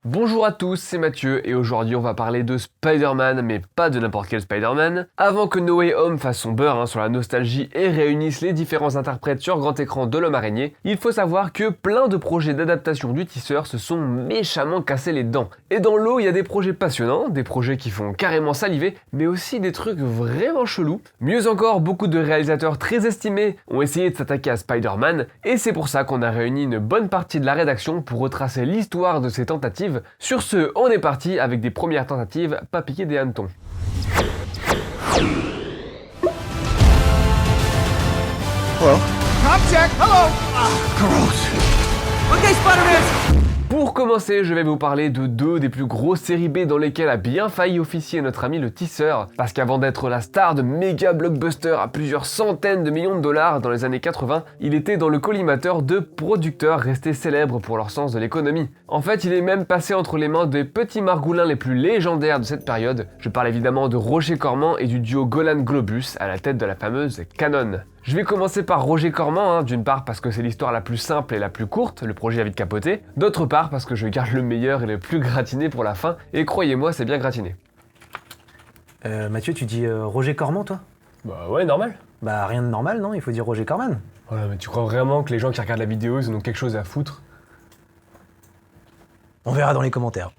Bonjour à tous, c'est Mathieu et aujourd'hui on va parler de Spider-Man, mais pas de n'importe quel Spider-Man. Avant que No Way Home fasse son beurre sur la nostalgie et réunisse les différents interprètes sur grand écran de l'Homme Araignée, il faut savoir que plein de projets d'adaptation du tisseur se sont méchamment cassés les dents. Et dans l'eau, il y a des projets passionnants, des projets qui font carrément saliver, mais aussi des trucs vraiment chelous. Mieux encore, beaucoup de réalisateurs très estimés ont essayé de s'attaquer à Spider-Man, et c'est pour ça qu'on a réuni une bonne partie de la rédaction pour retracer l'histoire de ces tentatives. Sur ce, on est parti avec des premières tentatives pas piquées des hannetons. Hello. Top check. Hello. Gross. Okay, Spider-Man. Pour commencer, je vais vous parler de deux des plus grosses séries B dans lesquelles a bien failli officier notre ami le tisseur, parce qu'avant d'être la star de méga blockbusters à plusieurs centaines de millions de dollars dans les années 80, il était dans le collimateur de producteurs restés célèbres pour leur sens de l'économie. En fait, il est même passé entre les mains des petits margoulins les plus légendaires de cette période. Je parle évidemment de Roger Corman et du duo Golan-Globus à la tête de la fameuse Cannon. Je vais commencer par Roger Corman, d'une part parce que c'est l'histoire la plus simple et la plus courte, le projet a vite capoté, d'autre part parce que je garde le meilleur et le plus gratiné pour la fin, et croyez-moi, c'est bien gratiné. Mathieu, tu dis Roger Corman, toi? Bah ouais, normal. Bah rien de normal, non? Il faut dire Roger Corman. Ouais, mais tu crois vraiment que les gens qui regardent la vidéo, ils en ont quelque chose à foutre? On verra dans les commentaires.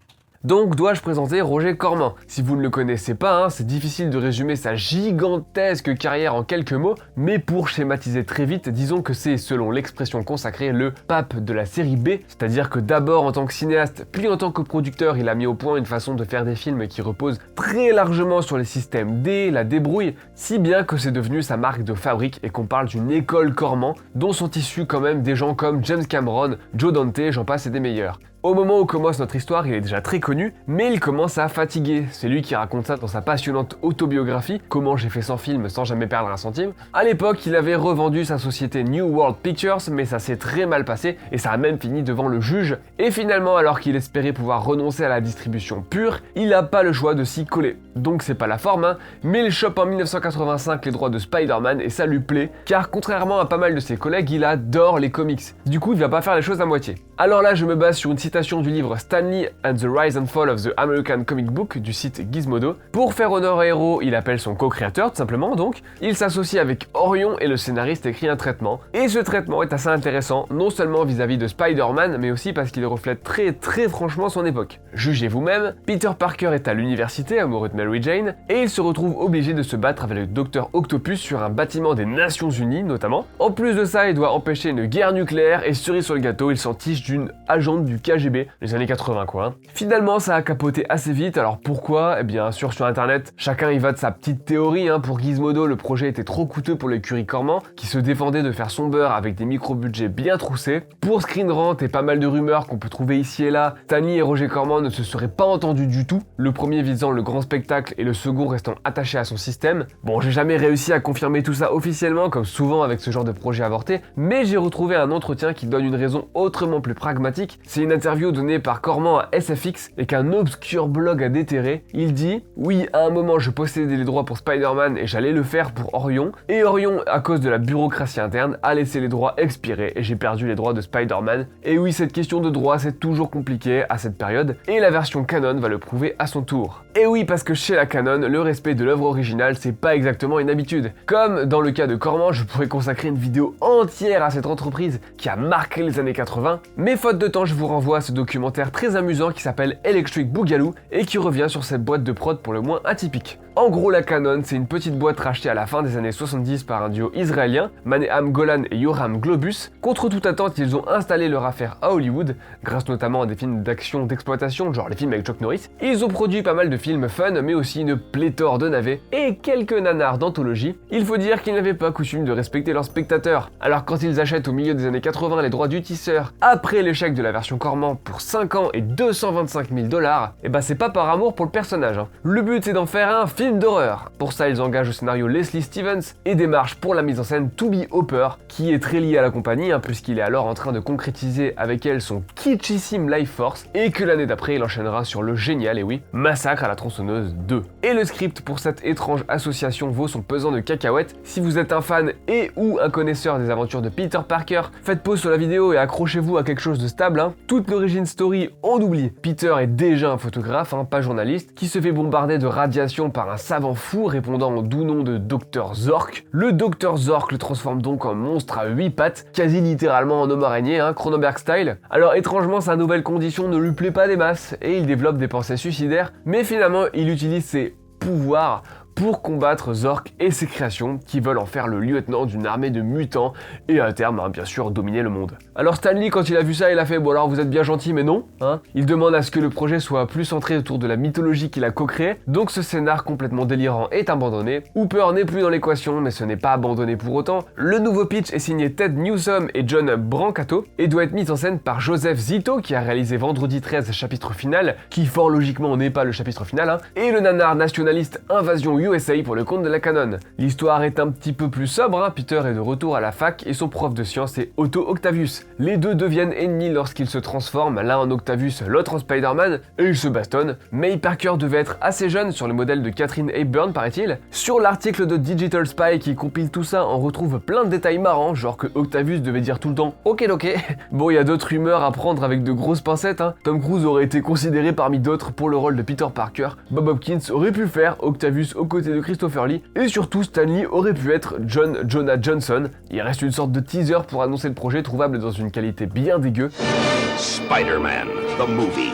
Donc dois-je présenter Roger Corman? Si vous ne le connaissez pas, c'est difficile de résumer sa gigantesque carrière en quelques mots, mais pour schématiser très vite, disons que c'est, selon l'expression consacrée, le pape de la série B, c'est-à-dire que d'abord en tant que cinéaste, puis en tant que producteur, il a mis au point une façon de faire des films qui reposent très largement sur les systèmes D, la débrouille, si bien que c'est devenu sa marque de fabrique et qu'on parle d'une école Corman, dont sont issus quand même des gens comme James Cameron, Joe Dante, j'en passe et des meilleurs. Au moment où commence notre histoire, il est déjà très connu, mais il commence à fatiguer. C'est lui qui raconte ça dans sa passionnante autobiographie, Comment j'ai fait 100 films sans jamais perdre un centime. À l'époque, il avait revendu sa société New World Pictures, mais ça s'est très mal passé et ça a même fini devant le juge. Et finalement, alors qu'il espérait pouvoir renoncer à la distribution pure, il n'a pas le choix de s'y coller. Donc c'est pas la forme, mais il chope en 1985 les droits de Spider-Man et ça lui plaît, car contrairement à pas mal de ses collègues, il adore les comics. Du coup, il va pas faire les choses à moitié. Alors là, je me base sur une citation du livre Stanley and the Rise and Fall of the American Comic Book du site Gizmodo. Pour faire honneur à Héros, il appelle son co-créateur tout simplement donc. Il s'associe avec Orion et le scénariste écrit un traitement. Et ce traitement est assez intéressant, non seulement vis-à-vis de Spider-Man, mais aussi parce qu'il reflète très franchement son époque. Jugez vous-même, Peter Parker est à l'université, amoureux de Mary Jane, et il se retrouve obligé de se battre avec le Docteur Octopus sur un bâtiment des Nations Unies notamment. En plus de ça, il doit empêcher une guerre nucléaire et cerise sur le gâteau, il s'en tiche d'une agente du KGB, les années 80 quoi. Finalement, ça a capoté assez vite, alors pourquoi? Eh bien sûr, sur internet, chacun y va de sa petite théorie. Pour Gizmodo, le projet était trop coûteux pour l'écurie Corman, qui se défendait de faire son beurre avec des micro-budgets bien troussés. Pour Screen Rant et pas mal de rumeurs qu'on peut trouver ici et là, Stanley et Roger Corman ne se seraient pas entendus du tout, le premier visant le grand spectacle et le second restant attaché à son système. Bon, j'ai jamais réussi à confirmer tout ça officiellement, comme souvent avec ce genre de projet avorté, mais j'ai retrouvé un entretien qui donne une raison autrement plus pragmatique. C'est une interview donnée par Corman à SFX et qu'un obscur blog a déterré. Il dit « Oui, à un moment je possédais les droits pour Spider-Man et j'allais le faire pour Orion, et Orion, à cause de la bureaucratie interne, a laissé les droits expirer et j'ai perdu les droits de Spider-Man. Et oui, cette question de droit c'est toujours compliqué à cette période, et la version canon va le prouver à son tour. Et oui, parce que chez la canon, le respect de l'œuvre originale c'est pas exactement une habitude. Comme dans le cas de Corman, je pourrais consacrer une vidéo entière à cette entreprise qui a marqué les années 80, mais faute de temps, je vous renvoie à ce documentaire très amusant qui s'appelle Electric Boogaloo et qui revient sur cette boîte de prod pour le moins atypique. En gros, la Canon, c'est une petite boîte rachetée à la fin des années 70 par un duo israélien, Menahem Golan et Yoram Globus. Contre toute attente, ils ont installé leur affaire à Hollywood, grâce notamment à des films d'action d'exploitation, genre les films avec Chuck Norris. Ils ont produit pas mal de films fun, mais aussi une pléthore de navets et quelques nanars d'anthologie. Il faut dire qu'ils n'avaient pas coutume de respecter leurs spectateurs. Alors quand ils achètent au milieu des années 80 les droits du tisseur, après l'échec de la version Corman pour 5 ans et 225 000 $, et bah c'est pas par amour pour le personnage. Le but c'est d'en faire un film d'horreur. Pour ça, ils engagent au scénario Leslie Stevens et démarchent pour la mise en scène Toby Hopper, qui est très lié à la compagnie, puisqu'il est alors en train de concrétiser avec elle son kitschissime Life Force, et que l'année d'après, il enchaînera sur le génial, et oui, Massacre à la tronçonneuse 2. Et le script pour cette étrange association vaut son pesant de cacahuètes. Si vous êtes un fan et ou un connaisseur des aventures de Peter Parker, faites pause sur la vidéo et accrochez-vous à quelque chose de stable, hein. Toute l'origin story, on oublie. Peter est déjà un photographe, hein, pas journaliste, qui se fait bombarder de radiation par un savant fou répondant au doux nom de Dr Zork. Le Dr Zork le transforme donc en monstre à 8 pattes, quasi littéralement en homme araignée, hein, Cronenberg style. Alors étrangement, sa nouvelle condition ne lui plaît pas des masses, et il développe des pensées suicidaires, mais finalement il utilise ses pouvoirs pour combattre Zork et ses créations qui veulent en faire le lieutenant d'une armée de mutants et à terme, hein, bien sûr, dominer le monde. Alors Stanley, quand il a vu ça, il a fait « Bon alors vous êtes bien gentil mais non hein ?» Il demande à ce que le projet soit plus centré autour de la mythologie qu'il a co-créée, donc ce scénar complètement délirant est abandonné. Hooper n'est plus dans l'équation, mais ce n'est pas abandonné pour autant. Le nouveau pitch est signé Ted Newsom et John Brancato et doit être mis en scène par Joseph Zito qui a réalisé Vendredi 13 chapitre final, qui fort logiquement n'est pas le chapitre final, hein, et le nanar nationaliste Invasion USA pour le compte de la Canon. L'histoire est un petit peu plus sobre, hein. Peter est de retour à la fac et son prof de sciences est Otto Octavius. Les deux deviennent ennemis lorsqu'ils se transforment, l'un en Octavius, l'autre en Spider-Man, et ils se bastonnent. May Parker devait être assez jeune sur le modèle de Catherine Hepburn, paraît-il. Sur l'article de Digital Spy qui compile tout ça, on retrouve plein de détails marrants, genre que Octavius devait dire tout le temps « Ok, ok ». Bon, il y a d'autres rumeurs à prendre avec de grosses pincettes, hein. Tom Cruise aurait été considéré parmi d'autres pour le rôle de Peter Parker, Bob Hopkins aurait pu faire Octavius aux côtés de Christopher Lee, et surtout Stanley aurait pu être John Jonah Johnson. Il reste une sorte de teaser pour annoncer le projet trouvable dans une qualité bien dégueu. Spider-Man, the movie.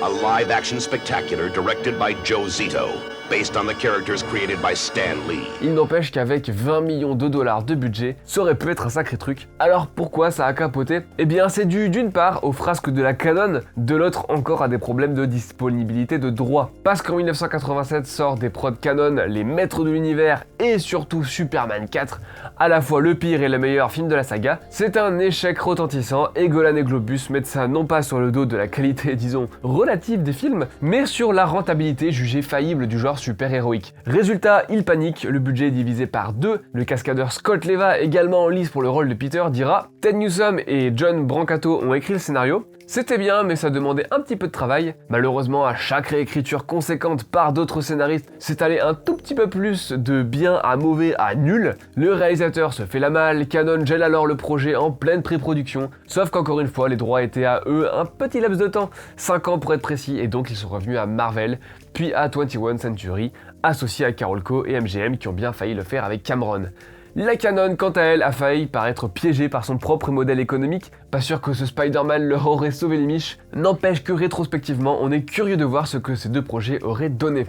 A live-action spectacular directed by Joe Zito, based on the characters created by Stan Lee. Il n'empêche qu'avec 20 millions de dollars de budget, ça aurait pu être un sacré truc. Alors pourquoi ça a capoté? Eh bien c'est dû d'une part aux frasques de la Canon, de l'autre encore à des problèmes de disponibilité de droits. Parce qu'en 1987 sort des prods Canon, Les Maîtres de l'Univers et surtout Superman 4, à la fois le pire et le meilleur film de la saga. C'est un échec retentissant et Golan et Globus mettent ça non pas sur le dos de la qualité, disons, relative des films, mais sur la rentabilité jugée faillible du genre super-héroïque. Résultat, il panique, le budget est divisé par 2, le cascadeur Scott Leva, également en lice pour le rôle de Peter, dira « Ted Newsom et John Brancato ont écrit le scénario, c'était bien, mais ça demandait un petit peu de travail. Malheureusement, à chaque réécriture conséquente par d'autres scénaristes, c'est allé un tout petit peu plus de bien à mauvais à nul. Le réalisateur se fait la malle, Canon gèle alors le projet en pleine pré-production, sauf qu'encore une fois, les droits étaient à eux un petit laps de temps, 5 ans pour être précis, et donc ils sont revenus à Marvel, puis à 21 Century, associés à Carolco et MGM qui ont bien failli le faire avec Cameron. La Canon, quant à elle, a failli paraître piégée par son propre modèle économique, pas sûr que ce Spider-Man leur aurait sauvé les miches, n'empêche que rétrospectivement, on est curieux de voir ce que ces deux projets auraient donné.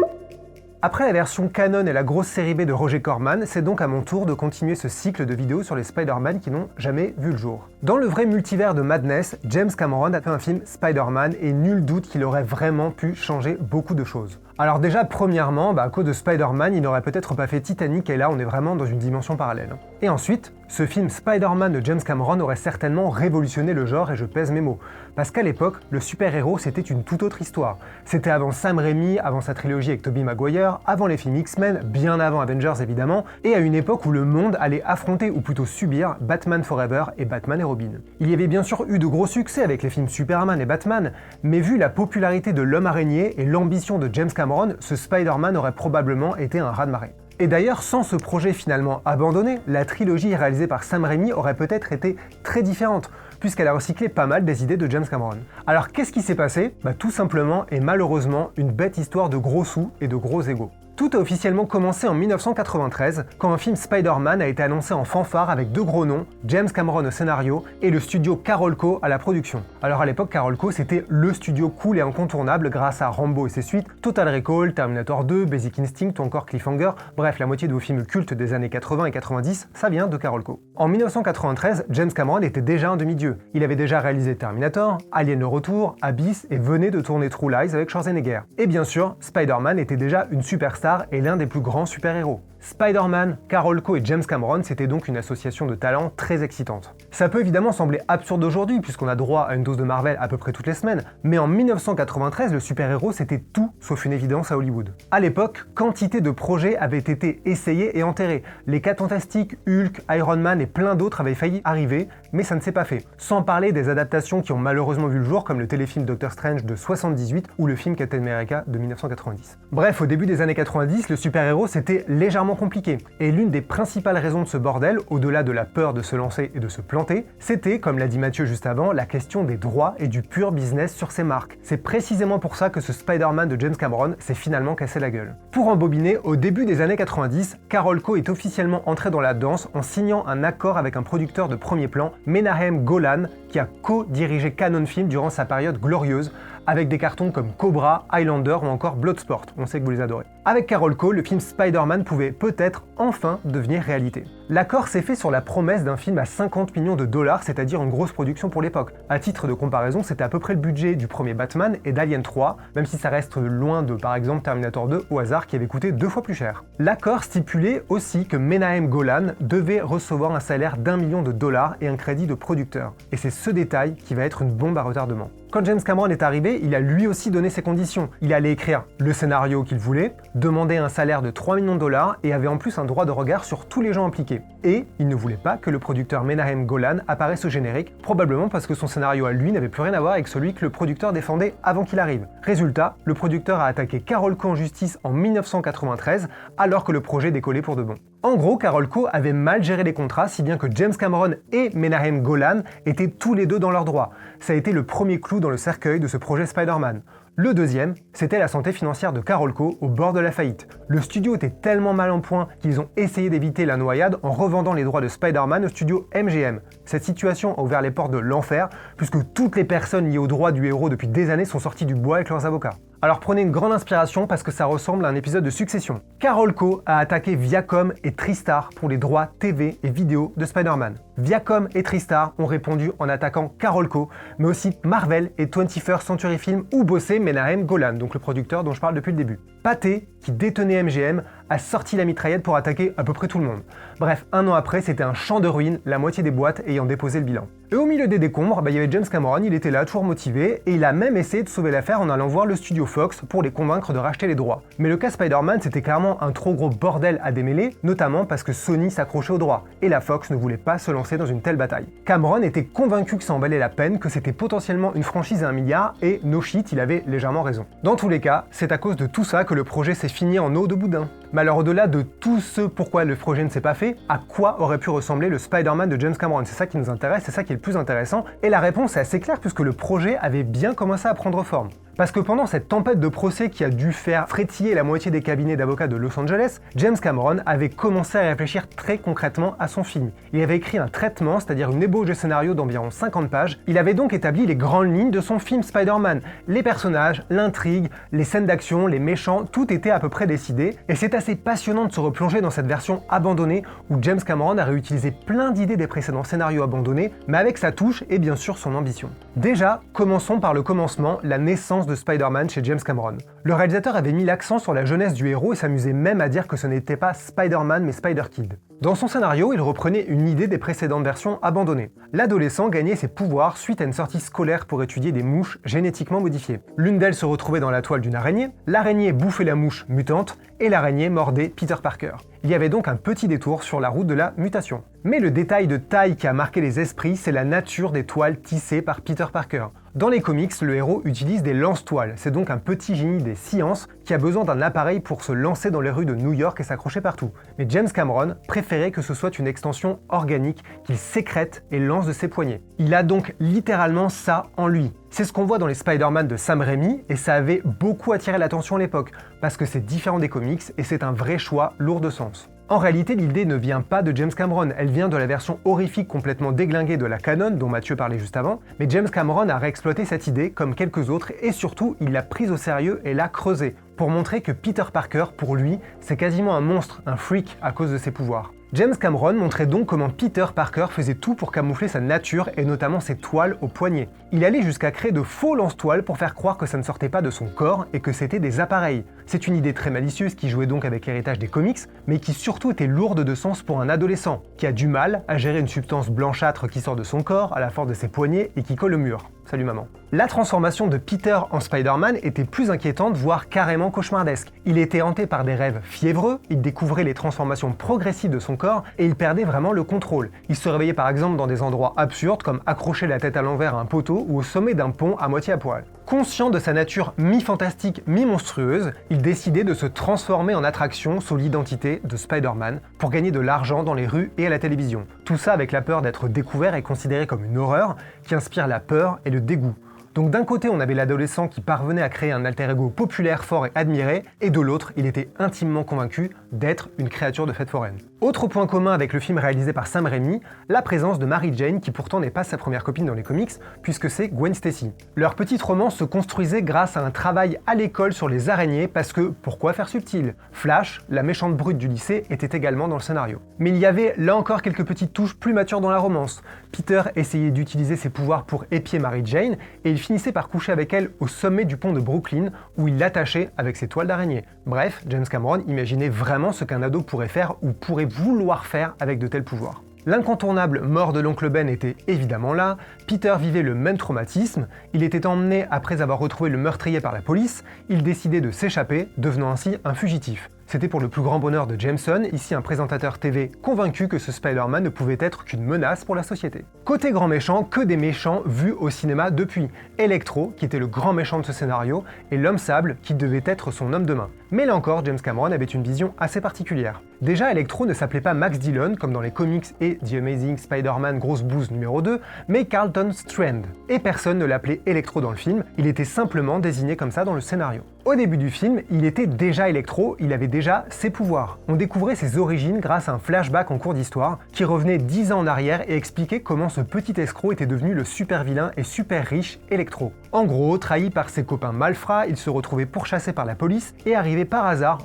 Après la version Canon et la grosse série B de Roger Corman, c'est donc à mon tour de continuer ce cycle de vidéos sur les Spider-Man qui n'ont jamais vu le jour. Dans le vrai multivers de Madness, James Cameron a fait un film Spider-Man et nul doute qu'il aurait vraiment pu changer beaucoup de choses. Alors déjà, premièrement, à cause de Spider-Man, il n'aurait peut-être pas fait Titanic et là on est vraiment dans une dimension parallèle. Et ensuite, ce film Spider-Man de James Cameron aurait certainement révolutionné le genre et je pèse mes mots. Parce qu'à l'époque, le super-héros c'était une toute autre histoire. C'était avant Sam Raimi, avant sa trilogie avec Tobey Maguire, avant les films X-Men, bien avant Avengers évidemment, et à une époque où le monde allait affronter ou plutôt subir Batman Forever et Batman et Robin. Il y avait bien sûr eu de gros succès avec les films Superman et Batman, mais vu la popularité de l'homme araignée et l'ambition de James Cameron, ce Spider-Man aurait probablement été un raz-de-marée. Et d'ailleurs, sans ce projet finalement abandonné, la trilogie réalisée par Sam Raimi aurait peut-être été très différente, puisqu'elle a recyclé pas mal des idées de James Cameron. Alors qu'est-ce qui s'est passé? Tout simplement et malheureusement une bête histoire de gros sous et de gros égos. Tout a officiellement commencé en 1993, quand un film Spider-Man a été annoncé en fanfare avec deux gros noms, James Cameron au scénario et le studio Carolco à la production. Alors à l'époque, Carolco c'était le studio cool et incontournable grâce à Rambo et ses suites, Total Recall, Terminator 2, Basic Instinct ou encore Cliffhanger, bref la moitié de vos films cultes des années 80 et 90, ça vient de Carolco. En 1993, James Cameron était déjà un demi-dieu. Il avait déjà réalisé Terminator, Alien le Retour, Abyss et venait de tourner True Lies avec Schwarzenegger. Et bien sûr, Spider-Man était déjà une superstar et l'un des plus grands super-héros. Spider-Man, Carolco et James Cameron, c'était donc une association de talents très excitante. Ça peut évidemment sembler absurde aujourd'hui, puisqu'on a droit à une dose de Marvel à peu près toutes les semaines, mais en 1993, le super-héros c'était tout sauf une évidence à Hollywood. À l'époque, quantité de projets avaient été essayés et enterrés. Les 4 Fantastiques, Hulk, Iron Man et plein d'autres avaient failli arriver, mais ça ne s'est pas fait. Sans parler des adaptations qui ont malheureusement vu le jour, comme le téléfilm Doctor Strange de 78 ou le film Captain America de 1990. Bref, au début des années 90, le super-héros c'était légèrement extrêmement compliqué. Et l'une des principales raisons de ce bordel, au-delà de la peur de se lancer et de se planter, c'était, comme l'a dit Mathieu juste avant, la question des droits et du pur business sur ces marques. C'est précisément pour ça que ce Spider-Man de James Cameron s'est finalement cassé la gueule. Pour embobiner, au début des années 90, Carolco est officiellement entré dans la danse en signant un accord avec un producteur de premier plan, Menahem Golan, qui a co-dirigé Cannon Film durant sa période glorieuse, avec des cartons comme Cobra, Highlander ou encore Bloodsport, on sait que vous les adorez. Avec Carolco, le film Spider-Man pouvait peut-être enfin devenir réalité. L'accord s'est fait sur la promesse d'un film à 50 millions de dollars, c'est-à-dire une grosse production pour l'époque. À titre de comparaison, c'était à peu près le budget du premier Batman et d'Alien 3, même si ça reste loin de par exemple Terminator 2 au hasard qui avait coûté 2 fois plus cher. L'accord stipulait aussi que Menahem Golan devait recevoir un salaire d'1 million de dollars et un crédit de producteur. Et c'est ce détail qui va être une bombe à retardement. Quand James Cameron est arrivé, il a lui aussi donné ses conditions. Il allait écrire le scénario qu'il voulait, demander un salaire de 3 millions de dollars et avait en plus un droit de regard sur tous les gens impliqués. Et il ne voulait pas que le producteur Menahem Golan apparaisse au générique, probablement parce que son scénario à lui n'avait plus rien à voir avec celui que le producteur défendait avant qu'il arrive. Résultat, le producteur a attaqué Carolco en justice en 1993, alors que le projet décollait pour de bon. En gros, Carolco avait mal géré les contrats, si bien que James Cameron et Menahem Golan étaient tous les deux dans leurs droits. Ça a été le premier clou dans le cercueil de ce projet Spider-Man. Le deuxième, c'était la santé financière de Carolco au bord de la faillite. Le studio était tellement mal en point qu'ils ont essayé d'éviter la noyade en revendant les droits de Spider-Man au studio MGM. Cette situation a ouvert les portes de l'enfer, puisque toutes les personnes liées aux droits du héros depuis des années sont sorties du bois avec leurs avocats. Alors prenez une grande inspiration parce que ça ressemble à un épisode de Succession. Carolco a attaqué Viacom et TriStar pour les droits TV et vidéo de Spider-Man. Viacom et TriStar ont répondu en attaquant Carolco, mais aussi Marvel et 21st Century Film où bossait Menahem Golan, donc le producteur dont je parle depuis le début. Pathé, qui détenait MGM, a sorti la mitraillette pour attaquer à peu près tout le monde. Bref, un an après, c'était un champ de ruines, la moitié des boîtes ayant déposé le bilan. Et au milieu des décombres, il y avait James Cameron, il était là, toujours motivé, et il a même essayé de sauver l'affaire en allant voir le studio Fox pour les convaincre de racheter les droits. Mais le cas Spider-Man, c'était clairement un trop gros bordel à démêler, notamment parce que Sony s'accrochait aux droits, et la Fox ne voulait pas se lancer dans une telle bataille. Cameron était convaincu que ça en valait la peine, que c'était potentiellement une franchise à 1 milliard, et no shit, il avait légèrement raison. Dans tous les cas, c'est à cause de tout ça que le projet s'est fini en eau de boudin. Mais alors au-delà de tout ce pourquoi le projet ne s'est pas fait, à quoi aurait pu ressembler le Spider-Man de James Cameron? C'est ça qui nous intéresse, c'est ça qui est le plus intéressant, et la réponse est assez claire puisque le projet avait bien commencé à prendre forme. Parce que pendant cette tempête de procès qui a dû faire frétiller la moitié des cabinets d'avocats de Los Angeles, James Cameron avait commencé à réfléchir très concrètement à son film. Il avait écrit un traitement, c'est-à-dire une ébauche de scénario d'environ 50 pages. Il avait donc établi les grandes lignes de son film Spider-Man. Les personnages, l'intrigue, les scènes d'action, les méchants, tout était à peu près décidé. Et c'est assez passionnant de se replonger dans cette version abandonnée où James Cameron a réutilisé plein d'idées des précédents scénarios abandonnés, mais avec sa touche et bien sûr son ambition. Déjà, commençons par le commencement, la naissance de Spider-Man chez James Cameron. Le réalisateur avait mis l'accent sur la jeunesse du héros et s'amusait même à dire que ce n'était pas Spider-Man mais Spider-Kid. Dans son scénario, il reprenait une idée des précédentes versions abandonnées. L'adolescent gagnait ses pouvoirs suite à une sortie scolaire pour étudier des mouches génétiquement modifiées. L'une d'elles se retrouvait dans la toile d'une araignée, l'araignée bouffait la mouche mutante et l'araignée mordait Peter Parker. Il y avait donc un petit détour sur la route de la mutation. Mais le détail de taille qui a marqué les esprits, c'est la nature des toiles tissées par Peter Parker. Dans les comics, le héros utilise des lance-toiles, c'est donc un petit génie des sciences qui a besoin d'un appareil pour se lancer dans les rues de New York et s'accrocher partout. Mais James Cameron préférait que ce soit une extension organique qu'il sécrète et lance de ses poignets. Il a donc littéralement ça en lui. C'est ce qu'on voit dans les Spider-Man de Sam Raimi et ça avait beaucoup attiré l'attention à l'époque, parce que c'est différent des comics et c'est un vrai choix lourd de sens. En réalité, l'idée ne vient pas de James Cameron, elle vient de la version horrifique complètement déglinguée de la Canon dont Mathieu parlait juste avant, mais James Cameron a réexploité cette idée comme quelques autres et surtout il l'a prise au sérieux et l'a creusée, pour montrer que Peter Parker, pour lui, c'est quasiment un monstre, un freak à cause de ses pouvoirs. James Cameron montrait donc comment Peter Parker faisait tout pour camoufler sa nature et notamment ses toiles aux poignets. Il allait jusqu'à créer de faux lance-toiles pour faire croire que ça ne sortait pas de son corps et que c'était des appareils. C'est une idée très malicieuse qui jouait donc avec l'héritage des comics, mais qui surtout était lourde de sens pour un adolescent, qui a du mal à gérer une substance blanchâtre qui sort de son corps à la force de ses poignets et qui colle au mur. Salut maman. La transformation de Peter en Spider-Man était plus inquiétante, voire carrément cauchemardesque. Il était hanté par des rêves fiévreux, il découvrait les transformations progressives de son corps et il perdait vraiment le contrôle. Il se réveillait par exemple dans des endroits absurdes comme accrocher la tête à l'envers à un poteau ou au sommet d'un pont à moitié à poil. Conscient de sa nature mi-fantastique, mi-monstrueuse, il décidait de se transformer en attraction sous l'identité de Spider-Man pour gagner de l'argent dans les rues et à la télévision. Tout ça avec la peur d'être découvert et considéré comme une horreur qui inspire la peur et le dégoût. Donc d'un côté, on avait l'adolescent qui parvenait à créer un alter ego populaire, fort et admiré, et de l'autre, il était intimement convaincu d'être une créature de fête foraine. Autre point commun avec le film réalisé par Sam Raimi, la présence de Mary Jane, qui pourtant n'est pas sa première copine dans les comics, puisque c'est Gwen Stacy. Leur petite romance se construisait grâce à un travail à l'école sur les araignées, parce que, pourquoi faire subtil? Flash, la méchante brute du lycée, était également dans le scénario. Mais il y avait là encore quelques petites touches plus matures dans la romance. Peter essayait d'utiliser ses pouvoirs pour épier Mary Jane, et il finissait par coucher avec elle au sommet du pont de Brooklyn, où il l'attachait avec ses toiles d'araignée. Bref, James Cameron imaginait vraiment ce qu'un ado pourrait faire ou pourrait vouloir faire avec de tels pouvoirs. L'incontournable mort de l'oncle Ben était évidemment là, Peter vivait le même traumatisme, il était emmené après avoir retrouvé le meurtrier par la police, il décidait de s'échapper, devenant ainsi un fugitif. C'était pour le plus grand bonheur de Jameson, ici un présentateur TV convaincu que ce Spider-Man ne pouvait être qu'une menace pour la société. Côté grand méchant, que des méchants vus au cinéma depuis. Electro, qui était le grand méchant de ce scénario, et l'homme sable, qui devait être son homme de main. Mais là encore, James Cameron avait une vision assez particulière. Déjà, Electro ne s'appelait pas Max Dillon, comme dans les comics et The Amazing Spider-Man Grosse Bouse numéro 2, mais Carlton Strand. Et personne ne l'appelait Electro dans le film, il était simplement désigné comme ça dans le scénario. Au début du film, il était déjà Electro, il avait déjà ses pouvoirs. On découvrait ses origines grâce à un flashback en cours d'histoire qui revenait 10 ans en arrière et expliquait comment ce petit escroc était devenu le super vilain et super riche Electro. En gros, trahi par ses copains malfrats, il se retrouvait pourchassé par la police et arrivait par hasard,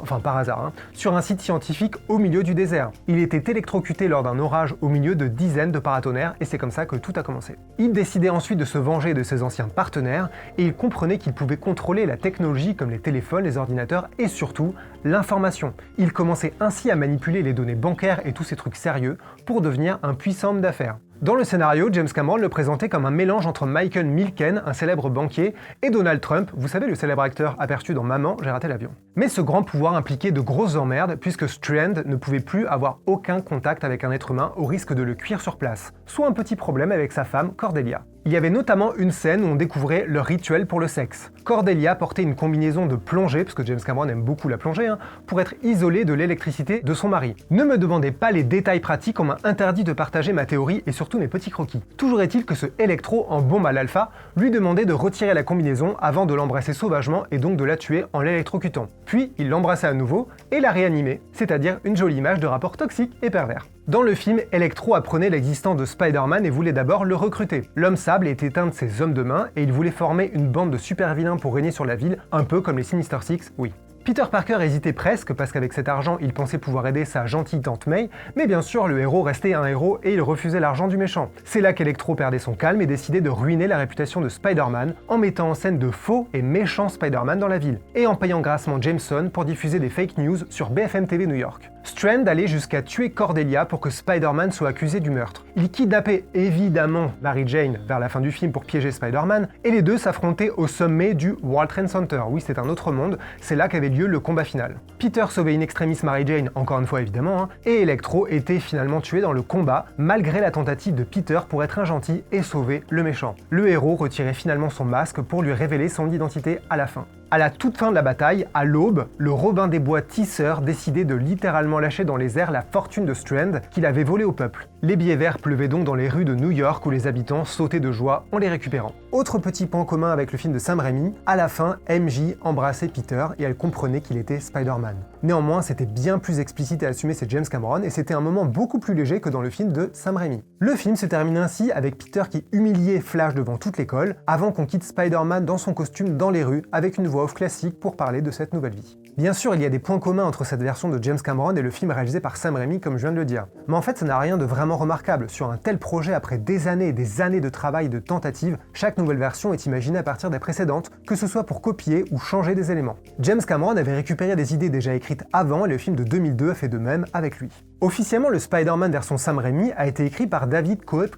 sur un site scientifique au milieu du désert. Il était électrocuté lors d'un orage au milieu de dizaines de paratonnerres et c'est comme ça que tout a commencé. Il décidait ensuite de se venger de ses anciens partenaires et il comprenait qu'il pouvait contrôler la technologie comme les téléphones, les ordinateurs et surtout l'information. Il commençait ainsi à manipuler les données bancaires et tous ces trucs sérieux pour devenir un puissant homme d'affaires. Dans le scénario, James Cameron le présentait comme un mélange entre Michael Milken, un célèbre banquier, et Donald Trump, vous savez le célèbre acteur aperçu dans Maman, j'ai raté l'avion. Mais ce grand pouvoir impliquait de grosses emmerdes puisque Strand ne pouvait plus avoir aucun contact avec un être humain au risque de le cuire sur place, soit un petit problème avec sa femme Cordelia. Il y avait notamment une scène où on découvrait leur rituel pour le sexe. Cordelia portait une combinaison de plongée, parce que James Cameron aime beaucoup la plongée, pour être isolée de l'électricité de son mari. Ne me demandez pas les détails pratiques, on m'a interdit de partager ma théorie et surtout mes petits croquis. Toujours est-il que ce Electro, en bon mal alpha, lui demandait de retirer la combinaison avant de l'embrasser sauvagement et donc de la tuer en l'électrocutant. Puis il l'embrassait à nouveau et la réanimait, c'est-à-dire une jolie image de rapport toxique et pervers. Dans le film, Electro apprenait l'existence de Spider-Man et voulait d'abord le recruter. L'homme sable était un de ses hommes de main et il voulait former une bande de super vilains pour régner sur la ville, un peu comme les Sinister Six, oui. Peter Parker hésitait presque parce qu'avec cet argent, il pensait pouvoir aider sa gentille tante May, mais bien sûr, le héros restait un héros et il refusait l'argent du méchant. C'est là qu'Electro perdait son calme et décidait de ruiner la réputation de Spider-Man en mettant en scène de faux et méchants Spider-Man dans la ville, et en payant grassement Jameson pour diffuser des fake news sur BFM TV New York. Strand allait jusqu'à tuer Cordelia pour que Spider-Man soit accusé du meurtre. Il kidnappait évidemment Mary Jane vers la fin du film pour piéger Spider-Man, et les deux s'affrontaient au sommet du World Trade Center. Oui, c'est un autre monde, c'est là qu'avait lieu le combat final. Peter sauvait in extremis Mary Jane, encore une fois évidemment, et Electro était finalement tué dans le combat, malgré la tentative de Peter pour être un gentil et sauver le méchant. Le héros retirait finalement son masque pour lui révéler son identité à la fin. À la toute fin de la bataille, à l'aube, le Robin des Bois tisseur décidait de littéralement lâcher dans les airs la fortune de Strand qu'il avait volée au peuple. Les billets verts pleuvaient donc dans les rues de New York où les habitants sautaient de joie en les récupérant. Autre petit point commun avec le film de Sam Raimi, à la fin, MJ embrassait Peter et elle comprenait qu'il était Spider-Man. Néanmoins, c'était bien plus explicite et assumé, c'est James Cameron, et c'était un moment beaucoup plus léger que dans le film de Sam Raimi. Le film se termine ainsi avec Peter qui humiliait Flash devant toute l'école, avant qu'on quitte Spider-Man dans son costume dans les rues avec une voix off classique pour parler de cette nouvelle vie. Bien sûr, il y a des points communs entre cette version de James Cameron et le film réalisé par Sam Raimi, comme je viens de le dire. Mais en fait, ça n'a rien de vraiment remarquable. Sur un tel projet, après des années et des années de travail et de tentatives, chaque nouvelle version est imaginée à partir des précédentes, que ce soit pour copier ou changer des éléments. James Cameron avait récupéré des idées déjà écrites avant et le film de 2002 a fait de même avec lui. Officiellement, le Spider-Man version Sam Raimi a été écrit par David Coeb,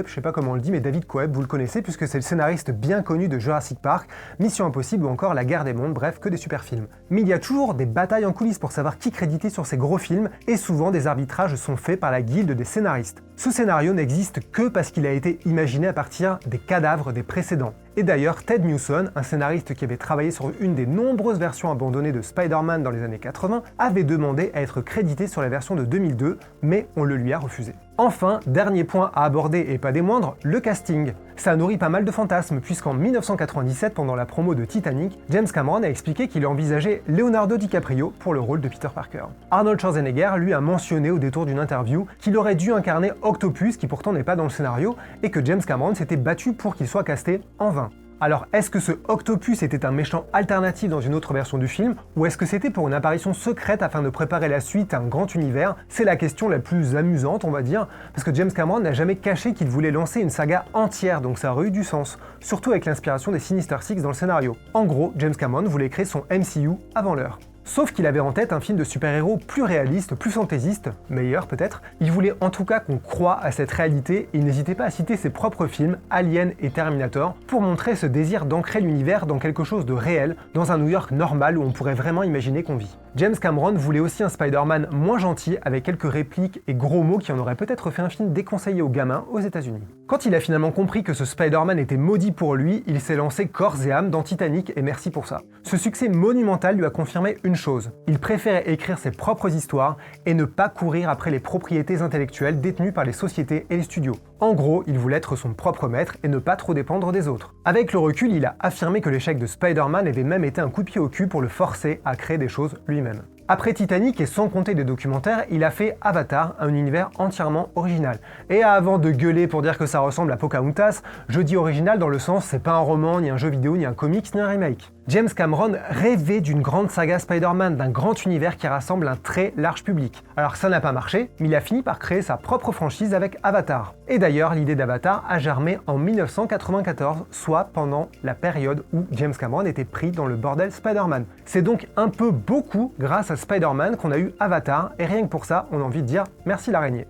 je sais pas comment on le dit, mais David Coeb, vous le connaissez puisque c'est le scénariste bien connu de Jurassic Park, Mission Impossible ou encore La Guerre des Mondes, bref, que des super films. Mais il y a toujours des batailles en coulisses pour savoir qui créditer sur ces gros films, et souvent des arbitrages sont faits par la guilde des scénaristes. Ce scénario n'existe que parce qu'il a été imaginé à partir des cadavres des précédents. Et d'ailleurs, Ted Newson, un scénariste qui avait travaillé sur une des nombreuses versions abandonnées de Spider-Man dans les années 80, avait demandé à être crédité sur la version de 2002, mais on le lui a refusé. Enfin, dernier point à aborder et pas des moindres, le casting. Ça nourrit pas mal de fantasmes puisqu'en 1997, pendant la promo de Titanic, James Cameron a expliqué qu'il envisageait Leonardo DiCaprio pour le rôle de Peter Parker. Arnold Schwarzenegger lui a mentionné au détour d'une interview qu'il aurait dû incarner Octopus, qui pourtant n'est pas dans le scénario, et que James Cameron s'était battu pour qu'il soit casté en vain. Alors, est-ce que ce Octopus était un méchant alternatif dans une autre version du film, ou est-ce que c'était pour une apparition secrète afin de préparer la suite à un grand univers? C'est la question la plus amusante, on va dire, parce que James Cameron n'a jamais caché qu'il voulait lancer une saga entière, donc ça aurait eu du sens, surtout avec l'inspiration des Sinister Six dans le scénario. En gros, James Cameron voulait créer son MCU avant l'heure. Sauf qu'il avait en tête un film de super-héros plus réaliste, plus fantaisiste, meilleur peut-être. Il voulait en tout cas qu'on croie à cette réalité et il n'hésitait pas à citer ses propres films, Alien et Terminator, pour montrer ce désir d'ancrer l'univers dans quelque chose de réel, dans un New York normal où on pourrait vraiment imaginer qu'on vit. James Cameron voulait aussi un Spider-Man moins gentil, avec quelques répliques et gros mots qui en auraient peut-être fait un film déconseillé aux gamins aux États-Unis. Quand il a finalement compris que ce Spider-Man était maudit pour lui, il s'est lancé corps et âme dans Titanic et merci pour ça. Ce succès monumental lui a confirmé une chose, il préférait écrire ses propres histoires et ne pas courir après les propriétés intellectuelles détenues par les sociétés et les studios. En gros, il voulait être son propre maître et ne pas trop dépendre des autres. Avec le recul, il a affirmé que l'échec de Spider-Man avait même été un coup de pied au cul pour le forcer à créer des choses lui-même. Après Titanic et sans compter des documentaires, il a fait Avatar, un univers entièrement original. Et avant de gueuler pour dire que ça ressemble à Pocahontas, je dis original dans le sens c'est pas un roman, ni un jeu vidéo, ni un comics, ni un remake. James Cameron rêvait d'une grande saga Spider-Man, d'un grand univers qui rassemble un très large public. Alors ça n'a pas marché, mais il a fini par créer sa propre franchise avec Avatar. Et d'ailleurs, l'idée d'Avatar a germé en 1994, soit pendant la période où James Cameron était pris dans le bordel Spider-Man. C'est donc un peu beaucoup grâce à Spider-Man qu'on a eu Avatar, et rien que pour ça, on a envie de dire merci l'araignée.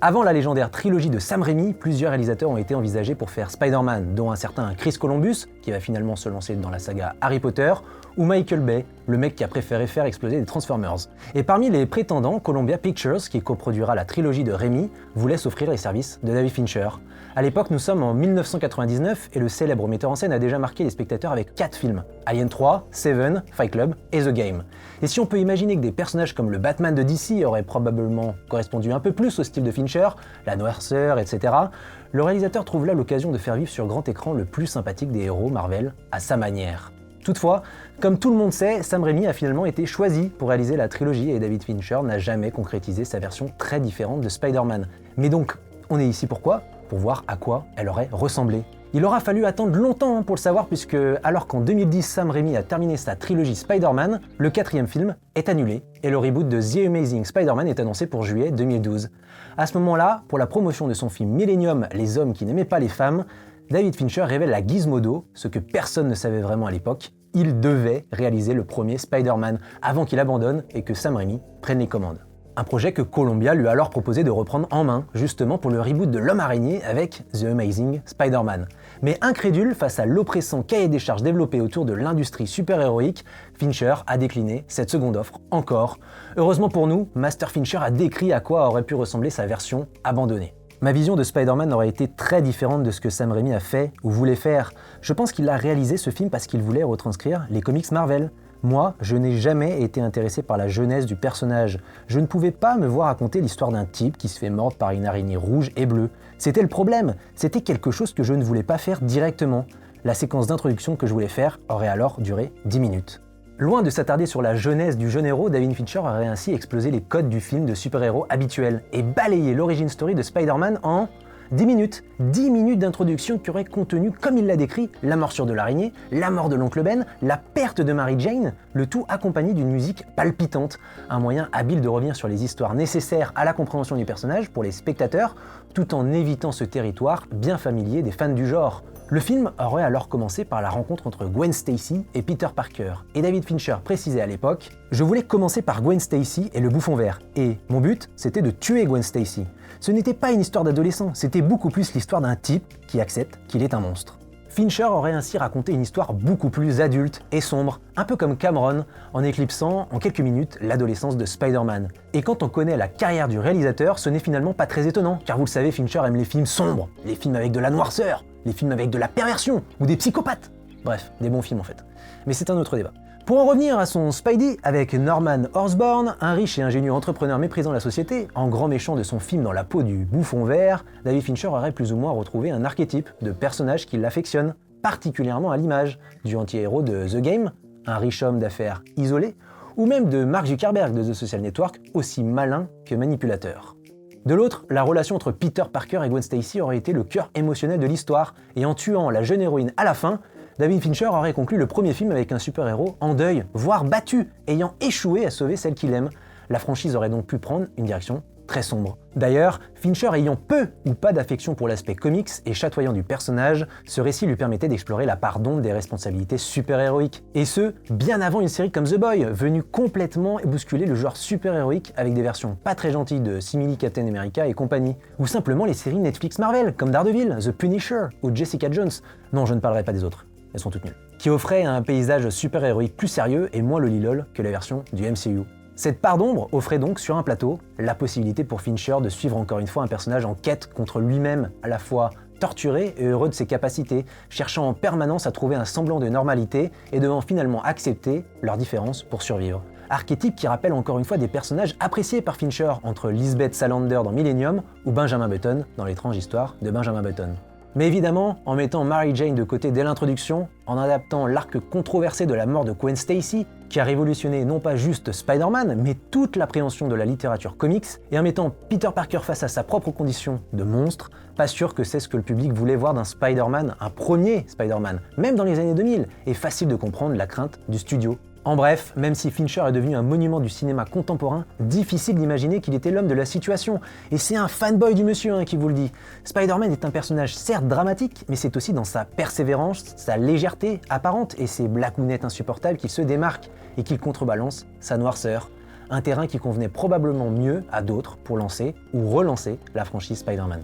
Avant la légendaire trilogie de Sam Raimi, plusieurs réalisateurs ont été envisagés pour faire Spider-Man, dont un certain Chris Columbus, qui va finalement se lancer dans la saga Harry Potter, ou Michael Bay, le mec qui a préféré faire exploser des Transformers. Et parmi les prétendants, Columbia Pictures, qui coproduira la trilogie de Raimi, voulait s'offrir les services de David Fincher. À l'époque, nous sommes en 1999 et le célèbre metteur en scène a déjà marqué les spectateurs avec 4 films, Alien 3, Seven, Fight Club et The Game. Et si on peut imaginer que des personnages comme le Batman de DC auraient probablement correspondu un peu plus au style de Fincher, la noirceur, etc., le réalisateur trouve là l'occasion de faire vivre sur grand écran le plus sympathique des héros Marvel, à sa manière. Toutefois, comme tout le monde sait, Sam Raimi a finalement été choisi pour réaliser la trilogie et David Fincher n'a jamais concrétisé sa version très différente de Spider-Man. Mais donc, on est ici pourquoi ? Pour voir à quoi elle aurait ressemblé. Il aura fallu attendre longtemps pour le savoir puisque, alors qu'en 2010 Sam Raimi a terminé sa trilogie Spider-Man, le 4e film est annulé et le reboot de The Amazing Spider-Man est annoncé pour juillet 2012. À ce moment-là, pour la promotion de son film Millennium, les hommes qui n'aimaient pas les femmes, David Fincher révèle à Gizmodo, ce que personne ne savait vraiment à l'époque, il devait réaliser le premier Spider-Man avant qu'il abandonne et que Sam Raimi prenne les commandes. Un projet que Columbia lui a alors proposé de reprendre en main, justement pour le reboot de L'Homme Araignée avec The Amazing Spider-Man. Mais incrédule face à l'oppressant cahier des charges développé autour de l'industrie super-héroïque, Fincher a décliné cette seconde offre encore. Heureusement pour nous, Master Fincher a décrit à quoi aurait pu ressembler sa version abandonnée. Ma vision de Spider-Man aurait été très différente de ce que Sam Raimi a fait ou voulait faire. Je pense qu'il a réalisé ce film parce qu'il voulait retranscrire les comics Marvel. Moi, je n'ai jamais été intéressé par la jeunesse du personnage. Je ne pouvais pas me voir raconter l'histoire d'un type qui se fait mordre par une araignée rouge et bleue. C'était le problème, c'était quelque chose que je ne voulais pas faire directement. La séquence d'introduction que je voulais faire aurait alors duré 10 minutes. Loin de s'attarder sur la jeunesse du jeune héros, David Fincher aurait ainsi explosé les codes du film de super-héros habituel et balayé l'origin story de Spider-Man en 10 minutes. 10 minutes d'introduction qui auraient contenu, comme il l'a décrit, la morsure de l'araignée, la mort de l'oncle Ben, la perte de Mary Jane, le tout accompagné d'une musique palpitante. Un moyen habile de revenir sur les histoires nécessaires à la compréhension du personnage pour les spectateurs, tout en évitant ce territoire bien familier des fans du genre. Le film aurait alors commencé par la rencontre entre Gwen Stacy et Peter Parker, et David Fincher précisait à l'époque « Je voulais commencer par Gwen Stacy et le bouffon vert, et mon but, c'était de tuer Gwen Stacy. Ce n'était pas une histoire d'adolescent, c'était beaucoup plus l'histoire d'un type qui accepte qu'il est un monstre. » Fincher aurait ainsi raconté une histoire beaucoup plus adulte et sombre, un peu comme Cameron, en éclipsant en quelques minutes l'adolescence de Spider-Man. Et quand on connaît la carrière du réalisateur, ce n'est finalement pas très étonnant, car vous le savez, Fincher aime les films sombres, les films avec de la noirceur, les films avec de la perversion, ou des psychopathes. Bref, des bons films en fait. Mais c'est un autre débat. Pour en revenir à son Spidey, avec Norman Osborn, un riche et ingénieux entrepreneur méprisant la société, en grand méchant de son film dans la peau du bouffon vert, David Fincher aurait plus ou moins retrouvé un archétype de personnage qui l'affectionne, particulièrement à l'image du anti-héros de The Game, un riche homme d'affaires isolé, ou même de Mark Zuckerberg de The Social Network, aussi malin que manipulateur. De l'autre, la relation entre Peter Parker et Gwen Stacy aurait été le cœur émotionnel de l'histoire, et en tuant la jeune héroïne à la fin, David Fincher aurait conclu le premier film avec un super-héros en deuil, voire battu, ayant échoué à sauver celle qu'il aime. La franchise aurait donc pu prendre une direction très sombre. D'ailleurs, Fincher ayant peu ou pas d'affection pour l'aspect comics et chatoyant du personnage, ce récit lui permettait d'explorer la part d'ombre des responsabilités super-héroïques. Et ce, bien avant une série comme The Boy, venue complètement bousculer le genre super-héroïque avec des versions pas très gentilles de Simili Captain America et compagnie. Ou simplement les séries Netflix Marvel, comme Daredevil, The Punisher ou Jessica Jones. Non, je ne parlerai pas des autres. Elles sont toutes nulles. Qui offrait un paysage super-héroïque plus sérieux et moins lolilol que la version du MCU. Cette part d'ombre offrait donc sur un plateau la possibilité pour Fincher de suivre encore une fois un personnage en quête contre lui-même, à la fois torturé et heureux de ses capacités, cherchant en permanence à trouver un semblant de normalité et devant finalement accepter leurs différences pour survivre. Archétype qui rappelle encore une fois des personnages appréciés par Fincher entre Lisbeth Salander dans Millennium ou Benjamin Button dans l'étrange histoire de Benjamin Button. Mais évidemment, en mettant Mary Jane de côté dès l'introduction, en adaptant l'arc controversé de la mort de Gwen Stacy, qui a révolutionné non pas juste Spider-Man, mais toute l'appréhension de la littérature comics, et en mettant Peter Parker face à sa propre condition de monstre, pas sûr que c'est ce que le public voulait voir d'un Spider-Man, un premier Spider-Man, même dans les années 2000, et facile de comprendre la crainte du studio. En bref, même si Fincher est devenu un monument du cinéma contemporain, difficile d'imaginer qu'il était l'homme de la situation. Et c'est un fanboy du monsieur qui vous le dit. Spider-Man est un personnage certes dramatique, mais c'est aussi dans sa persévérance, sa légèreté apparente et ses blagounettes insupportables qu'il se démarque et qu'il contrebalance sa noirceur. Un terrain qui convenait probablement mieux à d'autres pour lancer ou relancer la franchise Spider-Man.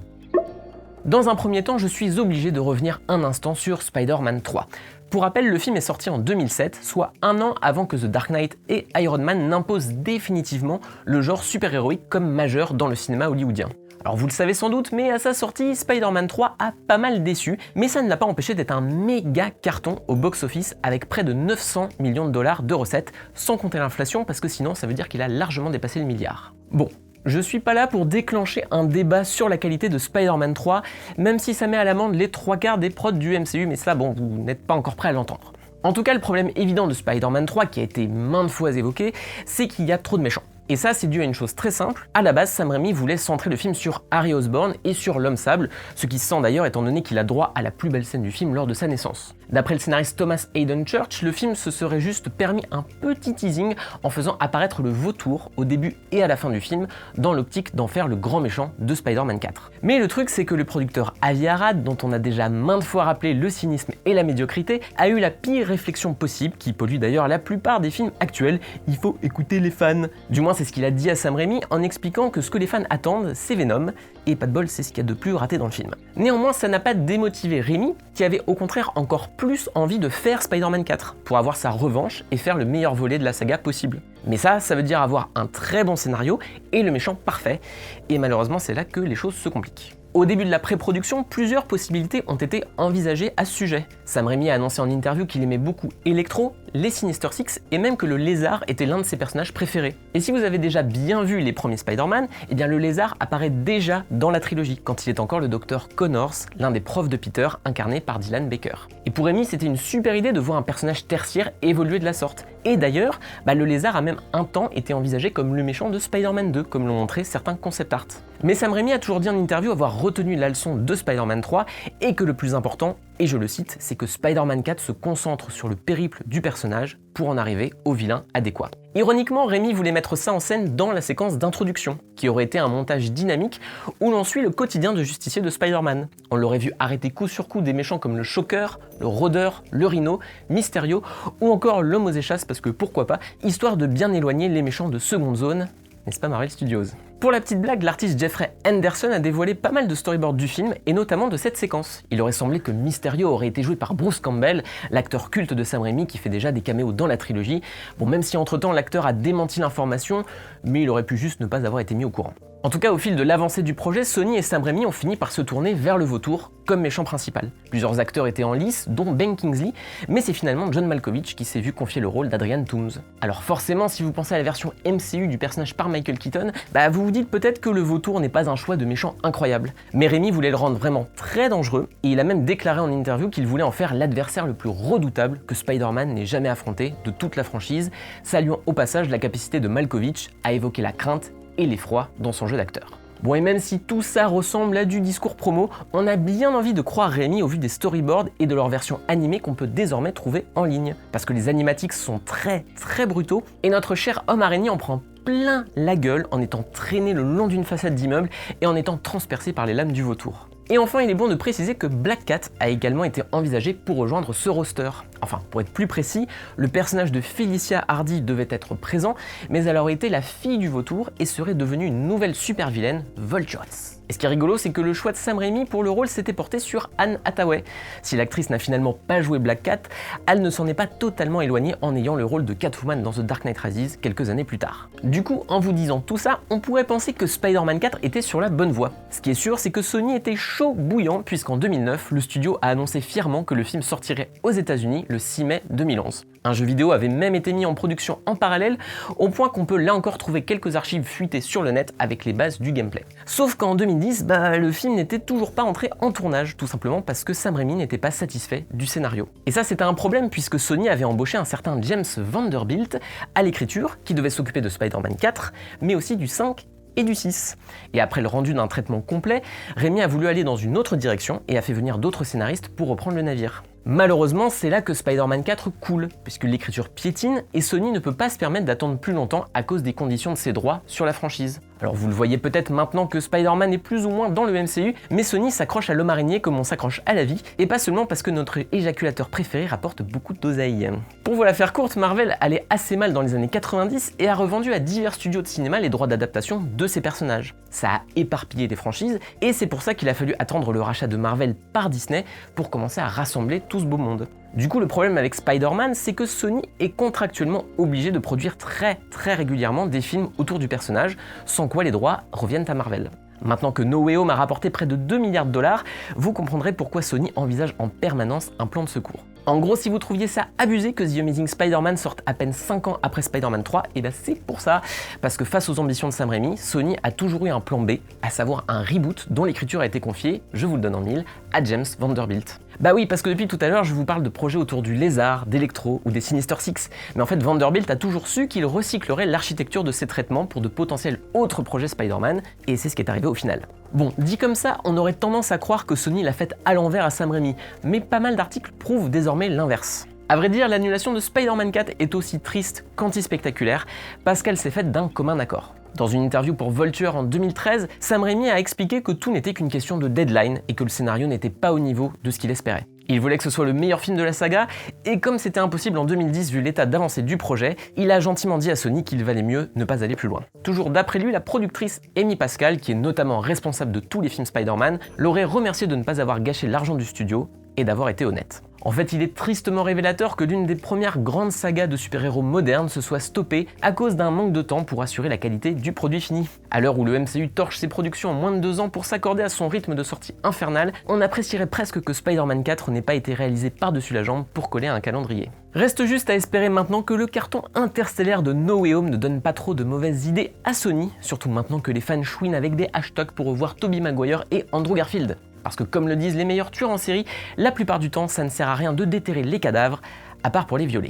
Dans un premier temps, je suis obligé de revenir un instant sur Spider-Man 3. Pour rappel, le film est sorti en 2007, soit un an avant que The Dark Knight et Iron Man n'imposent définitivement le genre super-héroïque comme majeur dans le cinéma hollywoodien. Alors vous le savez sans doute, mais à sa sortie, Spider-Man 3 a pas mal déçu, mais ça ne l'a pas empêché d'être un méga carton au box-office avec près de 900 millions de dollars de recettes, sans compter l'inflation, parce que sinon ça veut dire qu'il a largement dépassé le milliard. Bon. Je suis pas là pour déclencher un débat sur la qualité de Spider-Man 3, même si ça met à l'amende les 3/4 des prods du MCU, mais ça, bon, vous n'êtes pas encore prêt à l'entendre. En tout cas, le problème évident de Spider-Man 3, qui a été maintes fois évoqué, c'est qu'il y a trop de méchants. Et ça, c'est dû à une chose très simple. À la base, Sam Raimi voulait centrer le film sur Harry Osborn et sur l'Homme Sable, ce qui se sent d'ailleurs étant donné qu'il a droit à la plus belle scène du film lors de sa naissance. D'après le scénariste Thomas Hayden Church, le film se serait juste permis un petit teasing en faisant apparaître le vautour au début et à la fin du film, dans l'optique d'en faire le grand méchant de Spider-Man 4. Mais le truc, c'est que le producteur Avi Arad, dont on a déjà maintes fois rappelé le cynisme et la médiocrité, a eu la pire réflexion possible, qui pollue d'ailleurs la plupart des films actuels. Il faut écouter les fans. Du moins, c'est ce qu'il a dit à Sam Raimi en expliquant que ce que les fans attendent, c'est Venom, et pas de bol, c'est ce qu'il y a de plus raté dans le film. Néanmoins, ça n'a pas démotivé Raimi, qui avait au contraire encore plus envie de faire Spider-Man 4, pour avoir sa revanche et faire le meilleur volet de la saga possible. Mais ça veut dire avoir un très bon scénario et le méchant parfait, et malheureusement c'est là que les choses se compliquent. Au début de la pré-production, plusieurs possibilités ont été envisagées à ce sujet. Sam Raimi a annoncé en interview qu'il aimait beaucoup Electro, les Sinister Six et même que le lézard était l'un de ses personnages préférés. Et si vous avez déjà bien vu les premiers Spider-Man, eh bien le lézard apparaît déjà dans la trilogie, quand il est encore le docteur Connors, l'un des profs de Peter, incarné par Dylan Baker. Et pour Raimi, c'était une super idée de voir un personnage tertiaire évoluer de la sorte. Et d'ailleurs, le lézard a même un temps été envisagé comme le méchant de Spider-Man 2, comme l'ont montré certains concept art. Mais Sam Raimi a toujours dit en interview avoir retenu la leçon de Spider-Man 3 et que le plus important, et je le cite, c'est que Spider-Man 4 se concentre sur le périple du personnage pour en arriver au vilain adéquat. Ironiquement, Raimi voulait mettre ça en scène dans la séquence d'introduction, qui aurait été un montage dynamique où l'on suit le quotidien de justicier de Spider-Man. On l'aurait vu arrêter coup sur coup des méchants comme le Shocker, le Rôdeur, le Rhino, Mysterio ou encore l'Homme aux échasses parce que pourquoi pas, histoire de bien éloigner les méchants de seconde zone, n'est-ce pas Marvel Studios? Pour la petite blague, l'artiste Jeffrey Henderson a dévoilé pas mal de storyboards du film, et notamment de cette séquence. Il aurait semblé que Mysterio aurait été joué par Bruce Campbell, l'acteur culte de Sam Raimi qui fait déjà des caméos dans la trilogie. Bon, même si entre-temps l'acteur a démenti l'information, mais il aurait pu juste ne pas avoir été mis au courant. En tout cas, au fil de l'avancée du projet, Sony et Sam Raimi ont fini par se tourner vers le vautour comme méchant principal. Plusieurs acteurs étaient en lice, dont Ben Kingsley, mais c'est finalement John Malkovich qui s'est vu confier le rôle d'Adrian Toomes. Alors forcément, si vous pensez à la version MCU du personnage par Michael Keaton, vous vous dites peut-être que le vautour n'est pas un choix de méchant incroyable. Mais Raimi voulait le rendre vraiment très dangereux, et il a même déclaré en interview qu'il voulait en faire l'adversaire le plus redoutable que Spider-Man n'ait jamais affronté de toute la franchise, saluant au passage la capacité de Malkovich à évoquer la crainte et l'effroi dans son jeu d'acteur. Bon, et même si tout ça ressemble à du discours promo, on a bien envie de croire Raimi au vu des storyboards et de leur version animée qu'on peut désormais trouver en ligne. Parce que les animatics sont très brutaux, et notre cher homme araignée en prend plein la gueule en étant traîné le long d'une façade d'immeuble et en étant transpercé par les lames du vautour. Et enfin, il est bon de préciser que Black Cat a également été envisagé pour rejoindre ce roster. Enfin, pour être plus précis, le personnage de Felicia Hardy devait être présent, mais elle aurait été la fille du vautour et serait devenue une nouvelle super-vilaine, Vulturess. Et ce qui est rigolo, c'est que le choix de Sam Raimi pour le rôle s'était porté sur Anne Hathaway. Si l'actrice n'a finalement pas joué Black Cat, elle ne s'en est pas totalement éloignée en ayant le rôle de Catwoman dans The Dark Knight Rises quelques années plus tard. Du coup, en vous disant tout ça, on pourrait penser que Spider-Man 4 était sur la bonne voie. Ce qui est sûr, c'est que Sony était chaud bouillant puisqu'en 2009, le studio a annoncé fièrement que le film sortirait aux États-Unis le 6 mai 2011. Un jeu vidéo avait même été mis en production en parallèle, au point qu'on peut là encore trouver quelques archives fuitées sur le net avec les bases du gameplay. Sauf qu'en 2010, le film n'était toujours pas entré en tournage, tout simplement parce que Sam Raimi n'était pas satisfait du scénario. Et ça, c'était un problème puisque Sony avait embauché un certain James Vanderbilt à l'écriture, qui devait s'occuper de Spider-Man 4, mais aussi du 5 et du 6. Et après le rendu d'un traitement complet, Raimi a voulu aller dans une autre direction et a fait venir d'autres scénaristes pour reprendre le navire. Malheureusement, c'est là que Spider-Man 4 coule, puisque l'écriture piétine et Sony ne peut pas se permettre d'attendre plus longtemps à cause des conditions de ses droits sur la franchise. Alors vous le voyez peut-être maintenant que Spider-Man est plus ou moins dans le MCU, mais Sony s'accroche à l'homme araignée comme on s'accroche à la vie, et pas seulement parce que notre éjaculateur préféré rapporte beaucoup d'oseille. Pour vous la faire courte, Marvel allait assez mal dans les années 90 et a revendu à divers studios de cinéma les droits d'adaptation de ses personnages. Ça a éparpillé les franchises, et c'est pour ça qu'il a fallu attendre le rachat de Marvel par Disney pour commencer à rassembler tout ce beau monde. Du coup, le problème avec Spider-Man, c'est que Sony est contractuellement obligé de produire très régulièrement des films autour du personnage, sans quoi les droits reviennent à Marvel. Maintenant que No Way Home a rapporté près de 2 milliards de dollars, vous comprendrez pourquoi Sony envisage en permanence un plan de secours. En gros, si vous trouviez ça abusé que The Amazing Spider-Man sorte à peine 5 ans après Spider-Man 3, et c'est pour ça, parce que face aux ambitions de Sam Raimi, Sony a toujours eu un plan B, à savoir un reboot dont l'écriture a été confiée, je vous le donne en mille, à James Vanderbilt. Bah oui, parce que depuis tout à l'heure, je vous parle de projets autour du Lézard, d'Electro ou des Sinister Six, mais en fait Vanderbilt a toujours su qu'il recyclerait l'architecture de ses traitements pour de potentiels autres projets Spider-Man, et c'est ce qui est arrivé au final. Bon, dit comme ça, on aurait tendance à croire que Sony l'a faite à l'envers à Sam Raimi, mais pas mal d'articles prouvent désormais l'inverse. A vrai dire, l'annulation de Spider-Man 4 est aussi triste qu'anti-spectaculaire, parce qu'elle s'est faite d'un commun accord. Dans une interview pour Vulture en 2013, Sam Raimi a expliqué que tout n'était qu'une question de deadline et que le scénario n'était pas au niveau de ce qu'il espérait. Il voulait que ce soit le meilleur film de la saga, et comme c'était impossible en 2010 vu l'état d'avancée du projet, il a gentiment dit à Sony qu'il valait mieux ne pas aller plus loin. Toujours d'après lui, la productrice Amy Pascal, qui est notamment responsable de tous les films Spider-Man, l'aurait remercié de ne pas avoir gâché l'argent du studio et d'avoir été honnête. En fait, il est tristement révélateur que l'une des premières grandes sagas de super-héros modernes se soit stoppée à cause d'un manque de temps pour assurer la qualité du produit fini. À l'heure où le MCU torche ses productions en moins de 2 ans pour s'accorder à son rythme de sortie infernal, on apprécierait presque que Spider-Man 4 n'ait pas été réalisé par-dessus la jambe pour coller à un calendrier. Reste juste à espérer maintenant que le carton interstellaire de No Way Home ne donne pas trop de mauvaises idées à Sony, surtout maintenant que les fans chouinent avec des hashtags pour revoir Tobey Maguire et Andrew Garfield. Parce que comme le disent les meilleurs tueurs en série, la plupart du temps, ça ne sert à rien de déterrer les cadavres, à part pour les violer.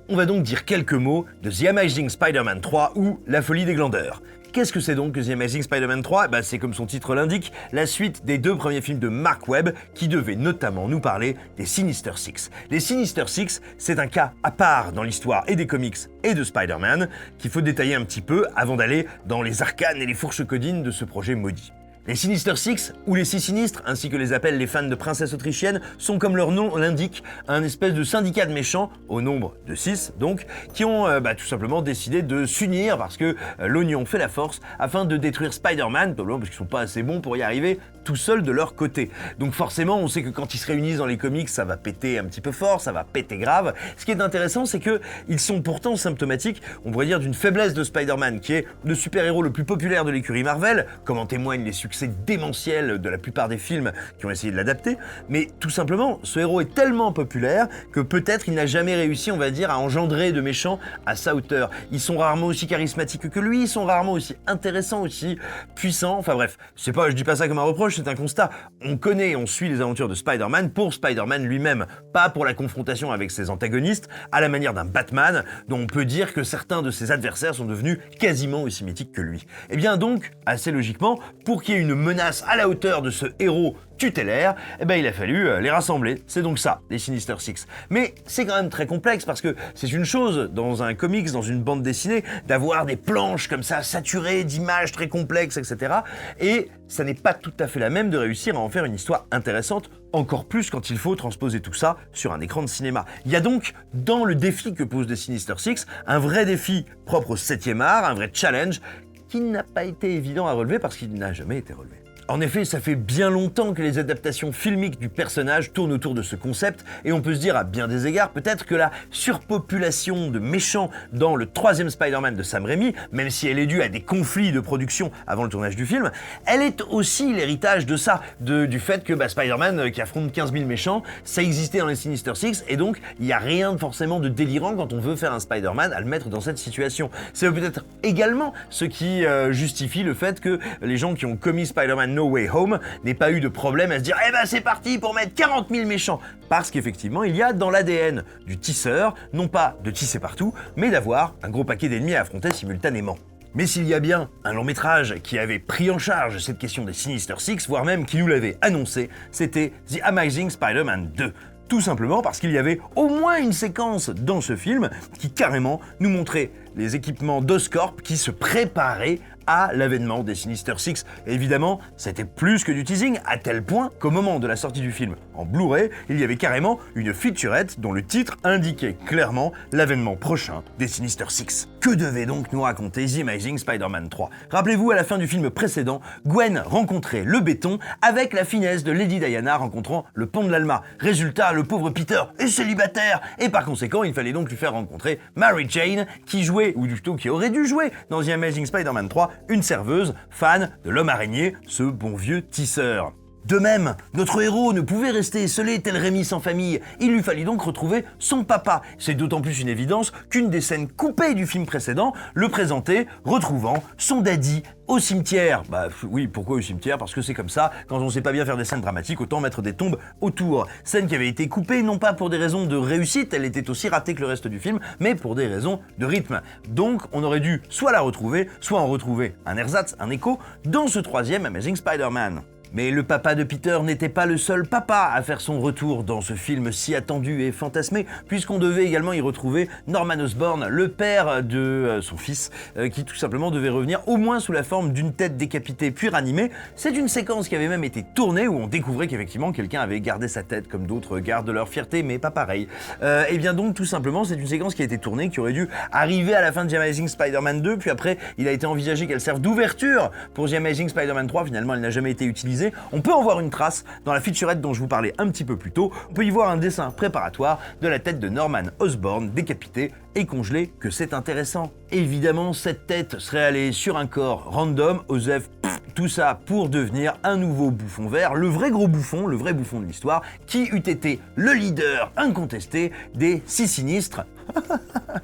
On va donc dire quelques mots de The Amazing Spider-Man 3 ou La folie des glandeurs. Qu'est-ce que c'est donc que The Amazing Spider-Man 3 ? C'est comme son titre l'indique, la suite des 2 premiers films de Mark Webb qui devaient notamment nous parler des Sinister Six. Les Sinister Six, c'est un cas à part dans l'histoire et des comics et de Spider-Man qu'il faut détailler un petit peu avant d'aller dans les arcanes et les fourches codines de ce projet maudit. Les Sinister Six, ou les Six Sinistres, ainsi que les appellent les fans de princesses autrichiennes, sont comme leur nom l'indique, un espèce de syndicat de méchants, au nombre de 6 donc, qui ont tout simplement décidé de s'unir parce que l'oignon fait la force afin de détruire Spider-Man, probablement parce qu'ils sont pas assez bons pour y arriver tout seuls de leur côté. Donc forcément, on sait que quand ils se réunissent dans les comics, ça va péter un petit peu fort, ça va péter grave. Ce qui est intéressant, c'est que ils sont pourtant symptomatiques, on pourrait dire, d'une faiblesse de Spider-Man, qui est le super-héros le plus populaire de l'écurie Marvel, comme en témoignent les succès démentiel de la plupart des films qui ont essayé de l'adapter, mais tout simplement, ce héros est tellement populaire que peut-être il n'a jamais réussi, on va dire, à engendrer de méchants à sa hauteur. Ils sont rarement aussi charismatiques que lui, ils sont rarement aussi intéressants, aussi puissants, enfin bref, je dis pas ça comme un reproche, c'est un constat. On connaît, on suit les aventures de Spider-Man pour Spider-Man lui-même, pas pour la confrontation avec ses antagonistes, à la manière d'un Batman, dont on peut dire que certains de ses adversaires sont devenus quasiment aussi mythiques que lui. Et bien donc, assez logiquement, pour qu'il y ait une menace à la hauteur de ce héros tutélaire, il a fallu les rassembler. C'est donc ça, les Sinister Six. Mais c'est quand même très complexe parce que c'est une chose, dans un comics, dans une bande dessinée, d'avoir des planches comme ça, saturées d'images très complexes, etc. Et ça n'est pas tout à fait la même de réussir à en faire une histoire intéressante, encore plus quand il faut transposer tout ça sur un écran de cinéma. Il y a donc, dans le défi que pose les Sinister Six, un vrai défi propre au 7e art, un vrai challenge, qui n'a pas été évident à relever parce qu'il n'a jamais été relevé. En effet, ça fait bien longtemps que les adaptations filmiques du personnage tournent autour de ce concept, et on peut se dire à bien des égards peut-être que la surpopulation de méchants dans le 3e Spider-Man de Sam Raimi, même si elle est due à des conflits de production avant le tournage du film, elle est aussi l'héritage de ça, du fait que Spider-Man qui affronte 15 000 méchants, ça existait dans les Sinister Six, et donc il n'y a rien forcément de délirant quand on veut faire un Spider-Man à le mettre dans cette situation. C'est peut-être également ce qui justifie le fait que les gens qui ont commis Spider-Man No Way Home n'aient pas eu de problème à se dire c'est parti pour mettre 40 000 méchants, parce qu'effectivement il y a dans l'ADN du tisseur, non pas de tisser partout, mais d'avoir un gros paquet d'ennemis à affronter simultanément. Mais s'il y a bien un long métrage qui avait pris en charge cette question des Sinister Six, voire même qui nous l'avait annoncé, c'était The Amazing Spider-Man 2. Tout simplement parce qu'il y avait au moins une séquence dans ce film qui carrément nous montrait les équipements d'Oscorp qui se préparaient à l'avènement des Sinister Six. Et évidemment, c'était plus que du teasing, à tel point qu'au moment de la sortie du film en Blu-ray, il y avait carrément une featurette dont le titre indiquait clairement l'avènement prochain des Sinister Six. Que devait donc nous raconter The Amazing Spider-Man 3 ? Rappelez-vous, à la fin du film précédent, Gwen rencontrait le béton avec la finesse de Lady Diana rencontrant le pont de l'Alma. Résultat, le pauvre Peter est célibataire, et par conséquent, il fallait donc lui faire rencontrer Mary Jane, qui jouait, ou plutôt qui aurait dû jouer dans The Amazing Spider-Man 3, une serveuse, fan de l'homme araignée, ce bon vieux tisseur. De même, notre héros ne pouvait rester esselé tel Rémi sans famille, il lui fallait donc retrouver son papa. C'est d'autant plus une évidence qu'une des scènes coupées du film précédent le présentait retrouvant son daddy au cimetière. Oui, pourquoi au cimetière ? Parce que c'est comme ça, quand on sait pas bien faire des scènes dramatiques, autant mettre des tombes autour. Scène qui avait été coupée non pas pour des raisons de réussite, elle était aussi ratée que le reste du film, mais pour des raisons de rythme. Donc on aurait dû soit la retrouver, soit en retrouver un ersatz, un écho, dans ce 3e Amazing Spider-Man. Mais le papa de Peter n'était pas le seul papa à faire son retour dans ce film si attendu et fantasmé, puisqu'on devait également y retrouver Norman Osborn, le père de son fils, qui tout simplement devait revenir au moins sous la forme d'une tête décapitée puis ranimée. C'est une séquence qui avait même été tournée où on découvrait qu'effectivement quelqu'un avait gardé sa tête comme d'autres gardent leur fierté, mais pas pareil. Et bien donc tout simplement c'est une séquence qui a été tournée, qui aurait dû arriver à la fin de The Amazing Spider-Man 2, puis après il a été envisagé qu'elle serve d'ouverture pour The Amazing Spider-Man 3, finalement elle n'a jamais été utilisée. On peut en voir une trace dans la featurette dont je vous parlais un petit peu plus tôt. On peut y voir un dessin préparatoire de la tête de Norman Osborn décapité et congelé, que c'est intéressant. Évidemment, cette tête serait allée sur un corps random, Osef, tout ça pour devenir un nouveau bouffon vert, le vrai gros bouffon, le vrai bouffon de l'histoire, qui eût été le leader incontesté des Six Sinistres.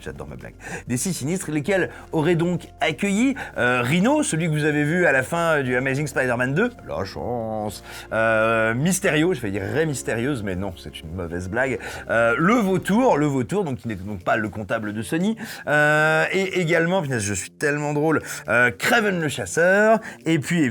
J'adore ma blague. Des 6 sinistres, lesquels auraient donc accueilli Rhino, celui que vous avez vu à la fin du Amazing Spider-Man 2, la chance, Mysterio, je vais dire Rey Mystérieuse, mais non, c'est une mauvaise blague, le vautour, donc qui n'était donc pas le comptable de Sony, et également, putain, je suis tellement drôle, Kraven le chasseur, et puis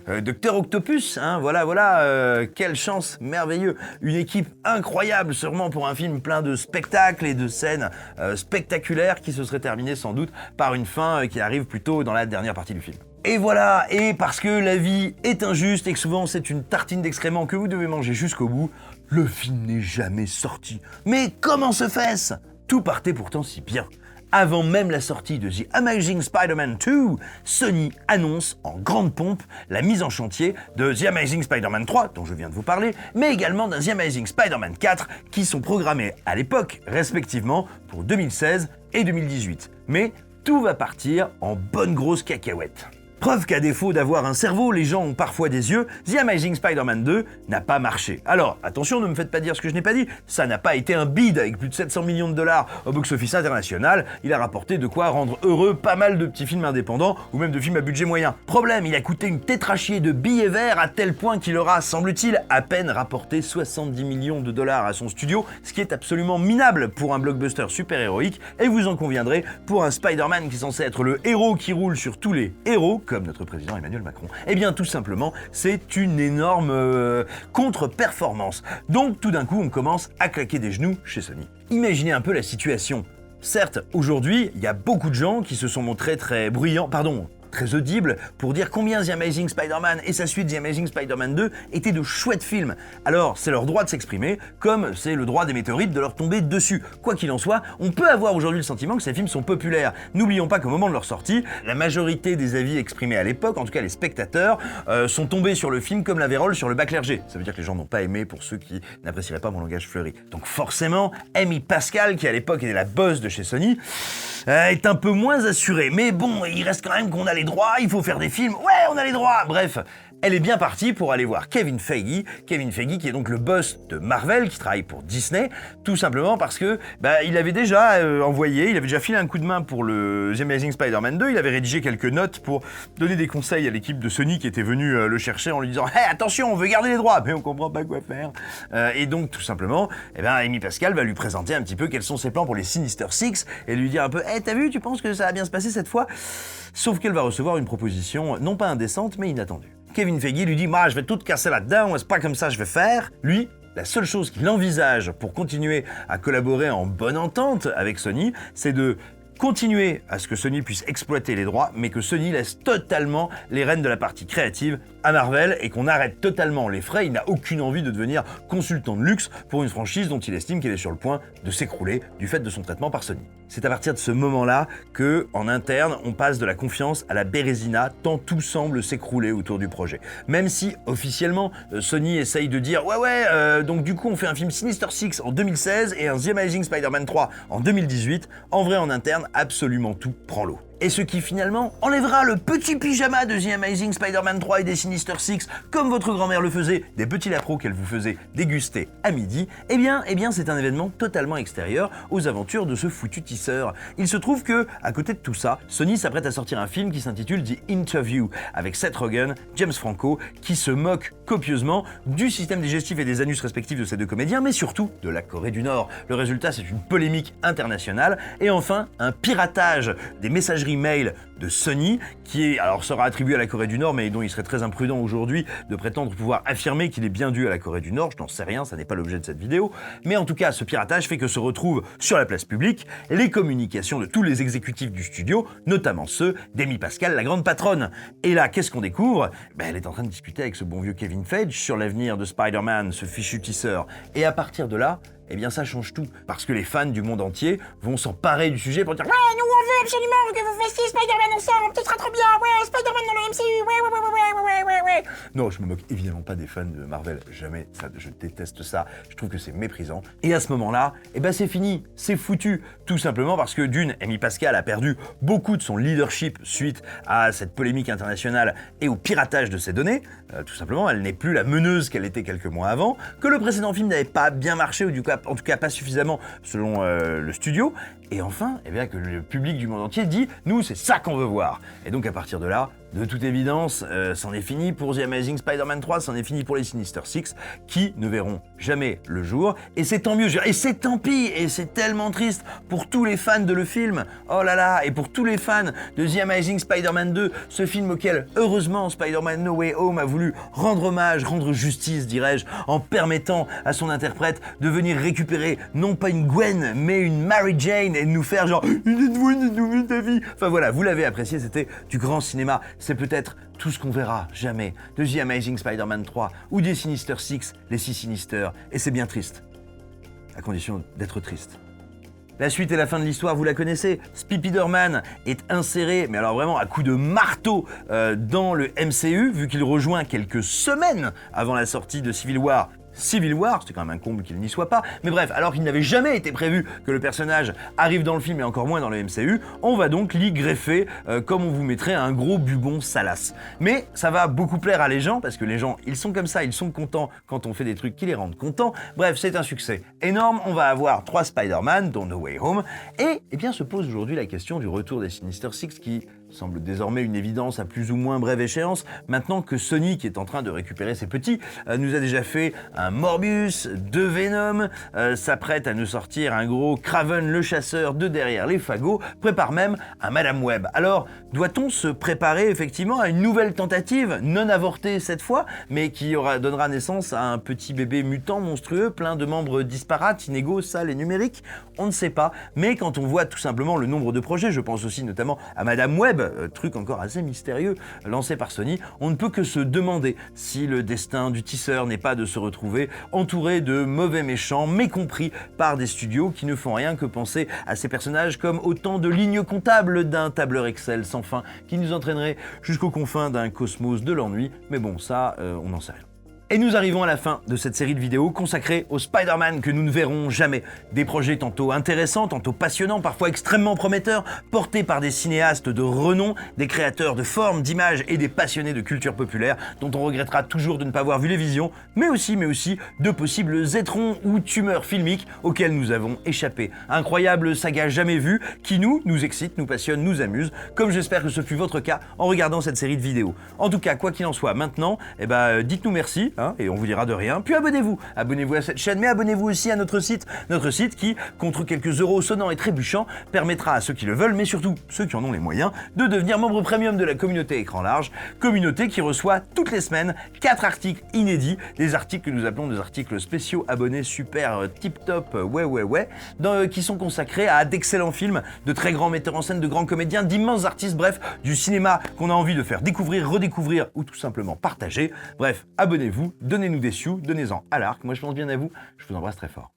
Dr Octopus, hein, voilà, quelle chance, merveilleux, une équipe incroyable, sûrement pour un film plein de spectacles et de scènes spectaculaires qui se seraient terminées sans doute par une fin qui arrive plutôt dans la dernière partie du film. Et voilà, et parce que la vie est injuste et que souvent c'est une tartine d'excréments que vous devez manger jusqu'au bout, le film n'est jamais sorti. Mais comment se fait-ce ? Tout partait pourtant si bien. Avant même la sortie de The Amazing Spider-Man 2, Sony annonce en grande pompe la mise en chantier de The Amazing Spider-Man 3, dont je viens de vous parler, mais également d'un The Amazing Spider-Man 4, qui sont programmés à l'époque, respectivement, pour 2016 et 2018. Mais tout va partir en bonne grosse cacahuète. Preuve qu'à défaut d'avoir un cerveau, les gens ont parfois des yeux, The Amazing Spider-Man 2 n'a pas marché. Alors, attention, ne me faites pas dire ce que je n'ai pas dit, ça n'a pas été un bid avec plus de 700 millions de dollars au box-office international, il a rapporté de quoi rendre heureux pas mal de petits films indépendants ou même de films à budget moyen. Problème, il a coûté une tétrachie de billets verts à tel point qu'il aura, semble-t-il, à peine rapporté 70 millions de dollars à son studio, ce qui est absolument minable pour un blockbuster super-héroïque, et vous en conviendrez, pour un Spider-Man qui est censé être le héros qui roule sur tous les héros, comme notre président Emmanuel Macron. Eh bien, tout simplement, c'est une énorme contre-performance. Donc, tout d'un coup, on commence à claquer des genoux chez Sony. Imaginez un peu la situation. Certes, aujourd'hui, il y a beaucoup de gens qui se sont montrés très audibles pour dire combien The Amazing Spider-Man et sa suite The Amazing Spider-Man 2 étaient de chouettes films. Alors, c'est leur droit de s'exprimer, comme c'est le droit des météorites de leur tomber dessus. Quoi qu'il en soit, on peut avoir aujourd'hui le sentiment que ces films sont populaires. N'oublions pas qu'au moment de leur sortie, la majorité des avis exprimés à l'époque, en tout cas les spectateurs, sont tombés sur le film comme la vérole sur le bac clergé. Ça veut dire que les gens n'ont pas aimé pour ceux qui n'apprécieraient pas mon langage fleuri. Donc forcément, Amy Pascal, qui à l'époque était la boss de chez Sony, est un peu moins assurée. Mais bon, il reste quand même qu'on a les droits, il faut faire des films, ouais, on a les droits. Bref, elle est bien partie pour aller voir Kevin Feige qui est donc le boss de Marvel, qui travaille pour Disney, tout simplement parce que il avait déjà il avait déjà filé un coup de main pour le The Amazing Spider-Man 2, il avait rédigé quelques notes pour donner des conseils à l'équipe de Sony qui était venue le chercher en lui disant « Hey, attention, on veut garder les droits, mais on comprend pas quoi faire ». Et donc, tout simplement, Amy Pascal va lui présenter un petit peu quels sont ses plans pour les Sinister Six et lui dire un peu « Hey, t'as vu, tu penses que ça va bien se passer cette fois ?» Sauf qu'elle va recevoir une proposition non pas indécente, mais inattendue. Kevin Feige lui dit « Moi, je vais tout casser là-dedans, c'est pas comme ça que je vais faire ». Lui, la seule chose qu'il envisage pour continuer à collaborer en bonne entente avec Sony, c'est de continuer à ce que Sony puisse exploiter les droits, mais que Sony laisse totalement les rênes de la partie créative à Marvel et qu'on arrête totalement les frais. Il n'a aucune envie de devenir consultant de luxe pour une franchise dont il estime qu'elle est sur le point de s'écrouler du fait de son traitement par Sony. C'est à partir de ce moment-là que, en interne, on passe de la confiance à la bérésina, tant tout semble s'écrouler autour du projet. Même si, officiellement, Sony essaye de dire donc du coup on fait un film Sinister Six en 2016 et un The Amazing Spider-Man 3 en 2018, en vrai en interne, absolument tout prend l'eau. Et ce qui finalement enlèvera le petit pyjama de The Amazing Spider-Man 3 et des Sinister Six, comme votre grand-mère le faisait, des petits lapros qu'elle vous faisait déguster à midi, eh bien c'est un événement totalement extérieur aux aventures de ce foutu tisseur. Il se trouve que, à côté de tout ça, Sony s'apprête à sortir un film qui s'intitule The Interview, avec Seth Rogen, James Franco, qui se moque copieusement du système digestif et des anus respectifs de ces deux comédiens, mais surtout de la Corée du Nord. Le résultat, c'est une polémique internationale, et enfin, un piratage des messageries mail de Sony, qui sera attribué à la Corée du Nord, mais dont il serait très imprudent aujourd'hui de prétendre pouvoir affirmer qu'il est bien dû à la Corée du Nord. Je n'en sais rien, ça n'est pas l'objet de cette vidéo. Mais en tout cas, ce piratage fait que se retrouvent sur la place publique les communications de tous les exécutifs du studio, notamment ceux d'Amy Pascal, la grande patronne. Et là, qu'est-ce qu'on découvre ? Elle est en train de discuter avec ce bon vieux Kevin Feige sur l'avenir de Spider-Man, ce fichu tisseur. Et à partir de là, ça change tout. Parce que les fans du monde entier vont s'emparer du sujet pour dire « Ouais, nous on veut absolument que vous fassiez Spider-Man ensemble, ce sera trop bien, ouais, Spider-Man dans le MCU, ouais. » Non, je me moque évidemment pas des fans de Marvel, jamais, ça, je déteste ça, je trouve que c'est méprisant. Et à ce moment-là, c'est fini, c'est foutu, tout simplement parce que d'une, Amy Pascal a perdu beaucoup de son leadership suite à cette polémique internationale et au piratage de ses données, tout simplement, elle n'est plus la meneuse qu'elle était quelques mois avant, que le précédent film n'avait pas bien marché, ou en tout cas pas suffisamment selon le studio, et enfin, eh bien, que le public du monde entier dit « nous, c'est ça qu'on veut voir ». Et donc à partir de là, de toute évidence, c'en est fini pour The Amazing Spider-Man 3, c'en est fini pour les Sinister Six, qui ne verront jamais le jour, et c'est tant mieux, et c'est tant pis, et c'est tellement triste pour tous les fans de le film, oh là là, et pour tous les fans de The Amazing Spider-Man 2, ce film auquel, heureusement, Spider-Man No Way Home a voulu rendre hommage, rendre justice, dirais-je, en permettant à son interprète de venir récupérer non pas une Gwen, mais une Mary Jane, et de nous faire genre « une nouvelle ta vie ». Enfin voilà, vous l'avez apprécié, c'était du grand cinéma. C'est peut-être tout ce qu'on verra jamais de The Amazing Spider-Man 3 ou des Sinister Six, les 6 Sinisters, et c'est bien triste, à condition d'être triste. La suite et la fin de l'histoire, vous la connaissez. Spider-Man est inséré, mais alors vraiment à coups de marteau, dans le MCU, vu qu'il rejoint quelques semaines avant la sortie de Civil War, c'était quand même un comble qu'il n'y soit pas, mais bref, alors qu'il n'avait jamais été prévu que le personnage arrive dans le film et encore moins dans le MCU, on va donc l'y greffer comme on vous mettrait un gros bubon salace. Mais ça va beaucoup plaire à les gens, parce que les gens, ils sont comme ça, ils sont contents quand on fait des trucs qui les rendent contents. Bref, c'est un succès énorme, on va avoir 3 Spider-Man, dont No Way Home, et eh bien se pose aujourd'hui la question du retour des Sinister Six qui semble désormais une évidence à plus ou moins brève échéance, maintenant que Sony, qui est en train de récupérer ses petits, nous a déjà fait un Morbius, 2 Venom, s'apprête à nous sortir un gros Kraven le chasseur de derrière les fagots, prépare même un Madame Web. Alors, doit-on se préparer effectivement à une nouvelle tentative, non avortée cette fois, mais qui donnera naissance à un petit bébé mutant monstrueux, plein de membres disparates, inégaux, sales et numériques? On ne sait pas, mais quand on voit tout simplement le nombre de projets, je pense aussi notamment à Madame Web, truc encore assez mystérieux lancé par Sony, on ne peut que se demander si le destin du tisseur n'est pas de se retrouver entouré de mauvais méchants, mécompris par des studios qui ne font rien que penser à ces personnages comme autant de lignes comptables d'un tableur Excel sans fin qui nous entraînerait jusqu'aux confins d'un cosmos de l'ennui, mais bon ça, on n'en sait rien. Et nous arrivons à la fin de cette série de vidéos consacrée au Spider-Man que nous ne verrons jamais. Des projets tantôt intéressants, tantôt passionnants, parfois extrêmement prometteurs, portés par des cinéastes de renom, des créateurs de formes, d'images et des passionnés de culture populaire dont on regrettera toujours de ne pas avoir vu les visions, mais aussi de possibles étrons ou tumeurs filmiques auxquels nous avons échappé. Incroyable saga jamais vue qui nous excite, nous passionne, nous amuse, comme j'espère que ce fut votre cas en regardant cette série de vidéos. En tout cas, quoi qu'il en soit, maintenant, dites-nous merci, et on vous dira de rien, puis abonnez-vous à cette chaîne, mais abonnez-vous aussi à notre site qui, contre quelques euros sonnants et trébuchants, permettra à ceux qui le veulent, mais surtout ceux qui en ont les moyens, de devenir membre premium de la communauté Écran Large, communauté qui reçoit toutes les semaines 4 articles inédits, des articles que nous appelons des articles spéciaux abonnés super tip-top, qui sont consacrés à d'excellents films, de très grands metteurs en scène, de grands comédiens, d'immenses artistes, bref, du cinéma qu'on a envie de faire découvrir, redécouvrir ou tout simplement partager. Bref, abonnez-vous, donnez-nous des sioux, donnez-en à l'arc. Moi je pense bien à vous, je vous embrasse très fort.